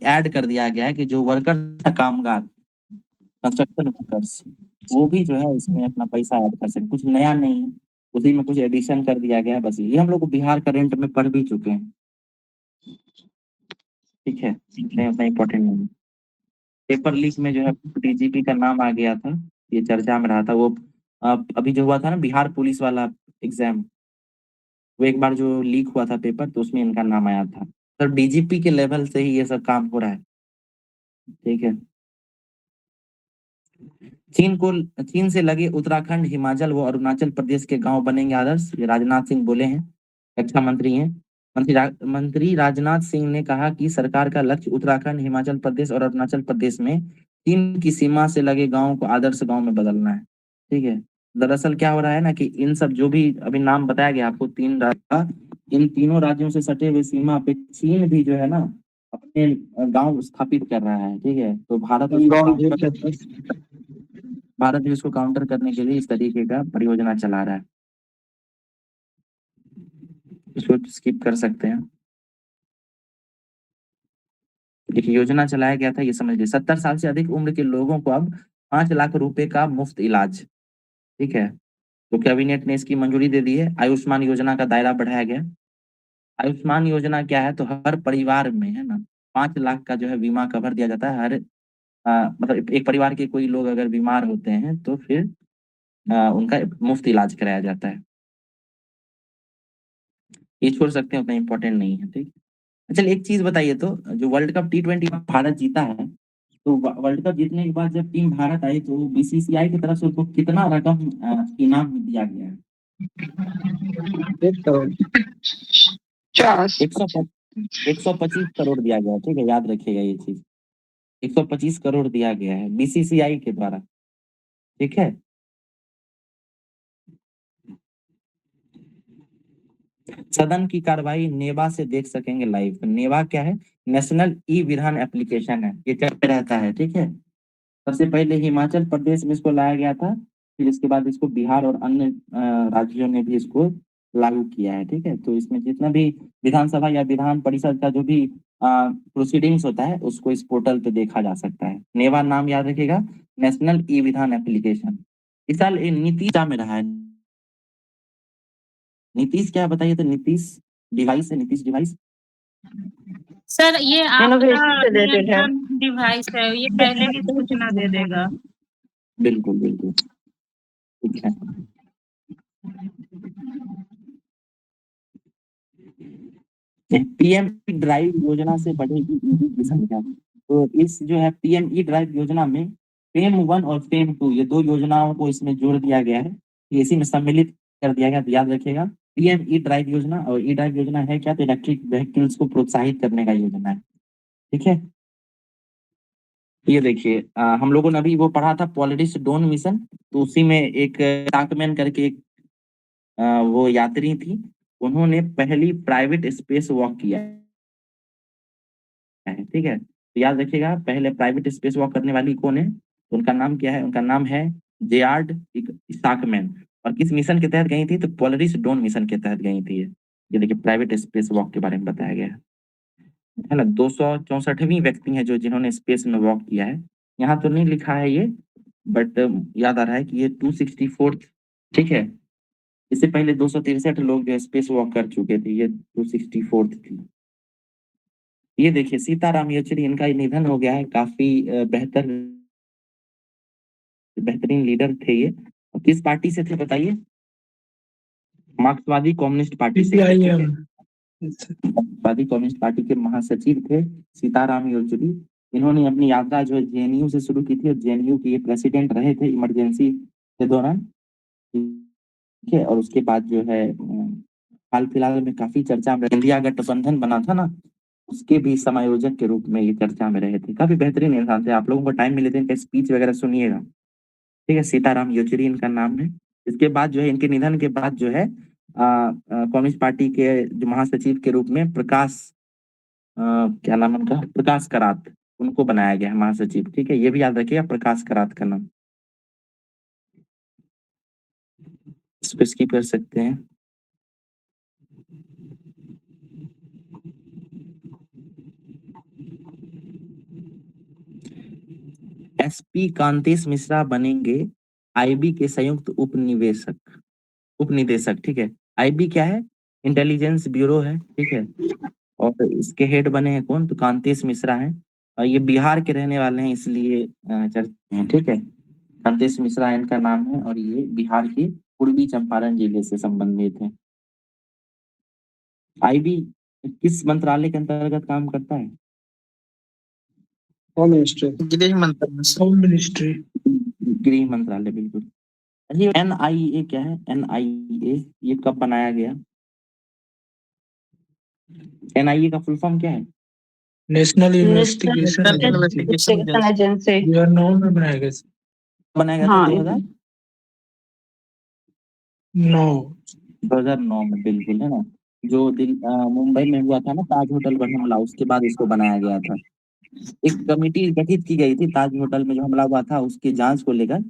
ऐड कर दिया गया है कि जो वर्कर कामगार, कंस्ट्रक्शन वर्कर्स, वो भी जो है इसमें अपना पैसा ऐड कर सकते। कुछ नया नहीं है, उसी में कुछ एडिशन कर दिया गया है, बस ये हम लोग को बिहार करंट में पढ़ भी चुके हैं, ठीक है? नहीं उतना इम्पोर्टेंट नहीं है। पेपर लीक में जो है डीजीपी का नाम आ गया था, ये चर्चा में रहा था। वो अभी जो हुआ था ना बिहार पुलिस वाला एग्जाम, वो एक बार जो लीक हुआ था पेपर, तो उसमें इनका नाम आया था। तो डीजीपी के लेवल से ही ये सब काम हो रहा है, ठीक है? चीन से लगे उत्तराखंड, हिमाचल व अरुणाचल प्रदेश के गांव बनेंगे आदर्श, ये राजनाथ सिंह बोले हैं, रक्षा मंत्री हैं। मंत्री राजनाथ सिंह ने कहा कि सरकार का लक्ष्य उत्तराखंड, हिमाचल प्रदेश और अरुणाचल प्रदेश में चीन की सीमा से लगे गांवों को आदर्श गांव में बदलना है, ठीक है? दरअसल क्या हो रहा है ना कि इन सब जो भी अभी नाम बताया गया आपको 3 राज्य का, इन तीनों राज्यों से सटे हुए सीमा पे चीन भी जो है ना अपने गांव स्थापित कर रहा है, ठीक है? तो भारत भी उसको काउंटर करने के लिए इस तरीके का परियोजना चला रहा है, इसको स्किप कर सकते हैं। एक योजना चलाया गया था, ये समझ लीजिए 70 साल से अधिक उम्र के लोगों को अब 5 लाख रुपए का मुफ्त इलाज, ठीक है? तो कैबिनेट ने इसकी मंजूरी दे दी है। आयुष्मान योजना का दायरा बढ़ाया गया। आयुष्मान योजना क्या है? तो हर परिवार में है ना 5 लाख का जो है बीमा कवर दिया जाता है। हर मतलब एक परिवार के कोई लोग अगर बीमार होते हैं तो फिर उनका मुफ्त इलाज कराया जाता है। ये छोड़ सकते हैं, उतना इम्पोर्टेंट नहीं है, ठीक है? चलिए एक चीज बताइए, तो जो वर्ल्ड कप T20 भारत जीता है, तो वर्ल्ड कप जीतने के बाद जब टीम भारत आई तो बीसीसीआई की तरफ से उनको कितना रकम इनाम दिया गया है? 1 करोड़। 125 करोड़ दिया गया है, ठीक है, याद रखिएगा ये चीज। 125 करोड़ दिया गया है बीसीसीआई के द्वारा, ठीक है। सदन की कार्रवाई नेवा से देख सकेंगे लाइव। नेवा क्या है? नेशनल ई विधान एप्लीकेशन है, ये चलते रहता है, ठीक है। सबसे पहले हिमाचल प्रदेश में इसको लाया गया था, फिर इसके बाद इसको बिहार और अन्य राज्यों ने भी इसको लागू किया है, ठीक है। तो इसमें जितना भी विधानसभा या विधान परिषद का जो भी प्रोसीडिंग्स होता है उसको इस पोर्टल पे देखा जा सकता है। नेवा नाम याद रखिएगा, नेशनल ई विधान एप्लीकेशन। इस साल नीतीश क्या में रहा है? नीतीश क्या है बताइए तो? नीतीश डिवाइस है, नीतीश डिवाइस। सर ये Innovation आपका से related है। नियंत्रण डिवाइस है, ये पहले ही सूचना दे देगा। बिल्कुल बिल्कुल, ठीक है। पीएम ड्राइव योजना से बढ़ेगी ईवी की संख्या। तो इस जो है पीएम ई ड्राइव योजना में फेम 1 और फेम 2 ये दो योजनाओं को इसमें जोड़ दिया गया है, ये इसी में सम्मिलित कर दिया गया। तो याद रखिएगा पीएम ई ड्राइव योजना, और ई ड्राइव योजना है क्या? तो इलेक्ट्रिक व्हीकल्स को प्रोत्साहित करने का योजना है, ठीक है। ये देखिए हम लोगों ने अभी वो पढ़ा था पोलरिस डोन मिशन, तो उसी में एक टाकमैन करके एक वो यात्री थी, उन्होंने पहली प्राइवेट स्पेस वॉक किया है, ठीक है। तो याद रखिएगा पहले प्राइवेट स्पेस वॉक करने वाली कौन है? उनका नाम क्या है? उनका नाम है जेआर्ड इसाकमैन। और किस मिशन के तहत गई थी? तो पोलरिस डोन मिशन के तहत गई थी ये देखिए प्राइवेट स्पेस वॉक के बारे में बताया गया है ना। 264वीं व्यक्ति है जो जिन्होंने स्पेस में वॉक किया है। यहाँ तो नहीं लिखा है ये, बट याद आ रहा है कि ये 264, ठीक है। इससे पहले 263 लोग जो स्पेस वॉक कर चुके थे, ये 264 थी। ये देखिए सीताराम येचुरी, इनका निधन हो गया है। काफी बेहतरीन लीडर थे ये। और किस पार्टी से थे बताइए? मार्क्सवादी कम्युनिस्ट पार्टी से। मार्क्सवादी कम्युनिस्ट पार्टी के महासचिव थे सीताराम येचुरी। इन्होंने अपनी यात्रा जो है जेएनयू से शुरू की थी, और जेएनयू के ये प्रेसिडेंट रहे थे इमरजेंसी के दौरान, ठीक है। और उसके बाद जो है हाल फिलहाल में काफी चर्चा में इंडिया गठबंधन बना था ना, उसके भी समायोजक के रूप में ये चर्चा में रहे थे। काफी बेहतरीन इंसान थे, आप लोगों को टाइम मिले थे इनका स्पीच वगैरह सुनिएगा, ठीक है। सीताराम येचुरी इनका नाम है। इसके बाद जो है इनके निधन के बाद जो है कम्युनिस्ट पार्टी के जो महासचिव के रूप में प्रकाश क्या नाम उनका? प्रकाश करात, उनको बनाया गया है महासचिव, ठीक है। ये भी याद रखिएगा प्रकाश करात का नाम। इसको स्किप कर सकते हैं। एसपी कांतेश मिश्रा बनेंगे आईबी के संयुक्त उपनिदेशक, ठीक है। आईबी क्या है? इंटेलिजेंस ब्यूरो है, ठीक है। और इसके हेड बने हैं कौन? तो कांतेश मिश्रा हैं, और ये बिहार के रहने वाले हैं, इसलिए चर्चा है, ठीक है। कांतेश मिश्रा इनका नाम है, और ये बिहार के पूर्वी चंपारण जिले से संबंधित है। आईबी किस मंत्रालय के अंतर्गत काम करता है? Home ministry. गृह मंत्रालय। Home ministry. गृह मंत्रालय, बिल्कुल। ये एनआईए क्या है? एनआईए ये कब बनाया गया? एनआईए का फुल फॉर्म क्या है? National investigation agency. 2009 में बनाया गया। बनाया गया था हाँ 2009 में, बिल्कुल, है ना। जो मुंबई में हुआ था ना ताज होटल पर हमला, उसके बाद इसको बनाया गया था। एक कमेटी गठित की गई थी ताज होटल में जो हमला हुआ था उसकी जांच को लेकर।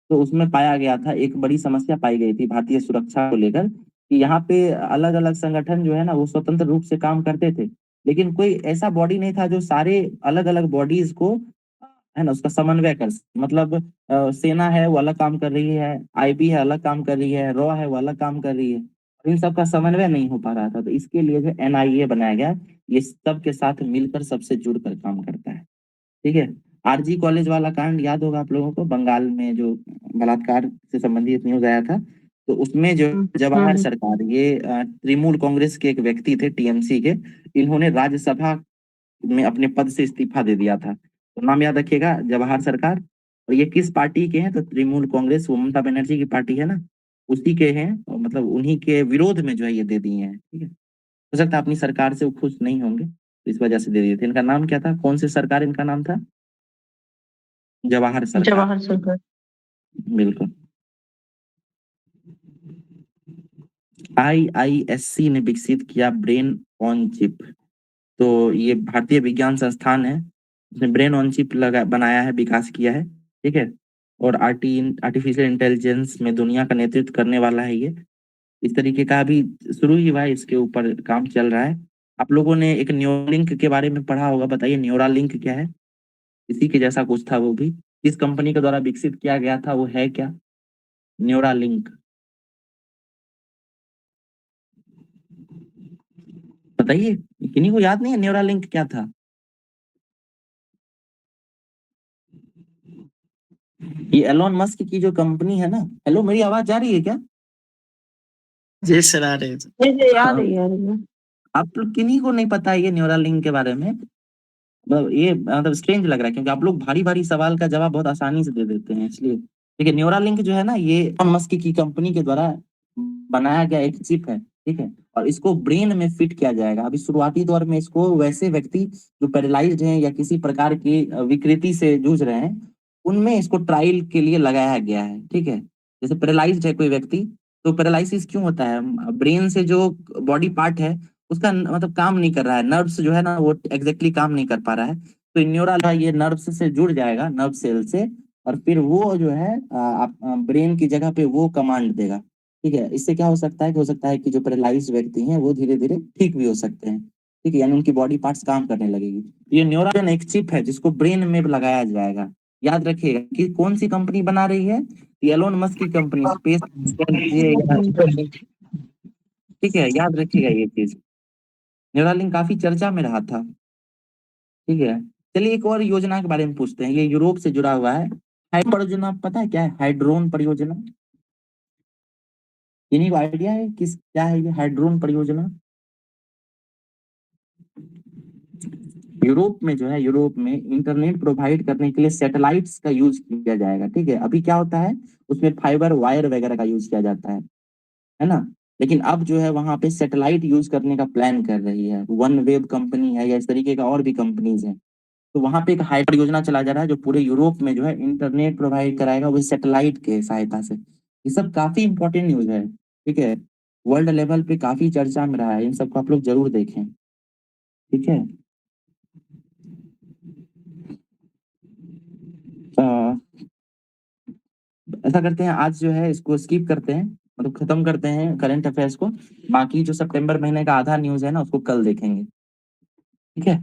तो उसमें पाया गया था, एक बड़ी समस्या पाई गई थी भारतीय सुरक्षा को लेकर, कि यहाँ पे अलग अलग संगठन जो है ना वो स्वतंत्र रूप से काम करते थे, लेकिन कोई ऐसा बॉडी नहीं था जो सारे अलग अलग बॉडीज को, है ना, उसका समन्वय कर मतलब सेना है वो अलग काम कर रही है, आईबी है अलग काम कर रही है, रॉ है वो अलग काम कर रही है, इन सब का समन्वय नहीं हो पा रहा था। तो इसके लिए जो एनआईए बनाया गया, ये सब के साथ मिलकर सबसे जुड़कर काम करता है, ठीक है। आरजी कॉलेज वाला कांड याद होगा आप लोगों को, बंगाल में जो बलात्कार से संबंधित न्यूज आया था, तो उसमें जो जवाहर सरकार, ये तृणमूल कांग्रेस के एक व्यक्ति थे टीएमसी के, इन्होंने राज्यसभा में अपने पद से इस्तीफा दे दिया था। तो नाम याद रखिएगा, जवाहर सरकार। और ये किस पार्टी के हैं? तो तृणमूल कांग्रेस, वो ममता बनर्जी की पार्टी है ना, उसी के हैं, और मतलब उन्हीं के विरोध में जो है ये दे दिए हैं। ठीक है, हो सकता है अपनी सरकार से वो खुश नहीं होंगे, तो इस वजह से दे दिए थे। इनका नाम क्या था? कौन सी सरकार इनका नाम था? जवाहर सरकार। जवाहर सरकार। बिल्कुल। IISc ने विकसित किया ब्रेन ऑन चिप। तो ये भारतीय विज्ञान संस्थान है, उसने ब्रेन ऑन चिप बनाया है, विकास किया है। ठीक है, और आर्टिफिशियल इंटेलिजेंस में दुनिया का नेतृत्व करने वाला है ये। इस तरीके का अभी शुरू ही हुआ है, इसके ऊपर काम चल रहा है। आप लोगों ने एक न्यूरालिंक के बारे में पढ़ा होगा, बताइए न्यूरालिंक क्या है? इसी के जैसा कुछ था वो भी, किस कंपनी के द्वारा विकसित किया गया था, वो है क्या? न्यूरालिंक बताइए, किन्हीं को याद नहीं है न्यूरालिंक क्या था? ये एलोन मस्क की जो कंपनी है ना। हेलो, मेरी आवाज जा रही है क्या? जी सर आ रहे हैं। जी आ रही है, आ रही है। आप लोग किन्हीं को नहीं पता है ये न्यूरालिंक के बारे में? मतलब ये मतलब स्ट्रेंज लग रहा है, क्योंकि आप लोग भारी भारी सवाल का जवाब बहुत आसानी से दे देते हैं, इसलिए। देखिए, न्यूरालिंक जो है ना, ये एलोन मस्क की कंपनी के द्वारा बनाया गया एक चिप है। ठीक है, और इसको ब्रेन में फिट किया जाएगा। अभी शुरुआती दौर में इसको वैसे व्यक्ति जो पैरालाइज्ड हैं या किसी प्रकार की विकृति से जूझ रहे हैं, उनमें इसको ट्रायल के लिए लगाया गया है। ठीक है, जैसे पैरालाइज्ड है कोई व्यक्ति, तो पैरालिसिस क्यों होता है? ब्रेन से जो बॉडी पार्ट है उसका मतलब काम नहीं कर रहा है, नर्व्स जो है ना वो एग्जैक्टली काम नहीं कर पा रहा है। तो न्यूरल है, ये नर्व्स से जुड़ जाएगा, नर्व सेल से, और फिर वो जो है आप ब्रेन की जगह पे वो कमांड देगा। ठीक है, इससे क्या हो सकता है? कि हो सकता है कि जो पैरालाइज्ड व्यक्ति हैं वो धीरे धीरे ठीक भी हो सकते हैं। ठीक है, यानी उनकी बॉडी पार्ट्स काम करने लगेगी। ये न्यूरल एक चिप है जिसको ब्रेन में लगाया जाएगा। याद रखिएगा कि कौन सी कंपनी बना रही है? ये एलोन मस्क की कंपनी स्पेस। ठीक है, याद रखिएगा ये चीज। न्यूरालिंक काफी चर्चा में रहा था। ठीक है, चलिए एक और योजना के बारे में पूछते हैं, ये यूरोप से जुड़ा हुआ है। परियोजना पता है क्या है? हाइड्रोन परियोजना, इन्हीं को आइडिया है किस क्या है ये हाइड्रोन परियोजना? यूरोप में जो है, यूरोप में इंटरनेट प्रोवाइड करने के लिए सैटेलाइट्स का यूज किया जाएगा। ठीक है, अभी क्या होता है, उसमें फाइबर वायर वगैरह का यूज किया जाता है ना? लेकिन अब जो है वहां पे सैटेलाइट यूज करने का प्लान कर रही है वन वेब कंपनी है, या इस तरीके का और भी कंपनीज हैं। तो वहां पे एक हाइपर योजना चला जा रहा है जो पूरे यूरोप में जो है इंटरनेट प्रोवाइड कराएगा, वो सैटेलाइट के सहायता से। ये सब काफी इंपॉर्टेंट न्यूज है। ठीक है, वर्ल्ड लेवल पे काफी चर्चा में रहा है, इन सबको आप लोग जरूर देखें। ठीक है, ऐसा करते हैं, आज जो है इसको स्किप करते हैं, मतलब खत्म करते हैं करंट अफेयर्स को। बाकी जो सितंबर महीने का आधा न्यूज है ना, उसको कल देखेंगे। ठीक है।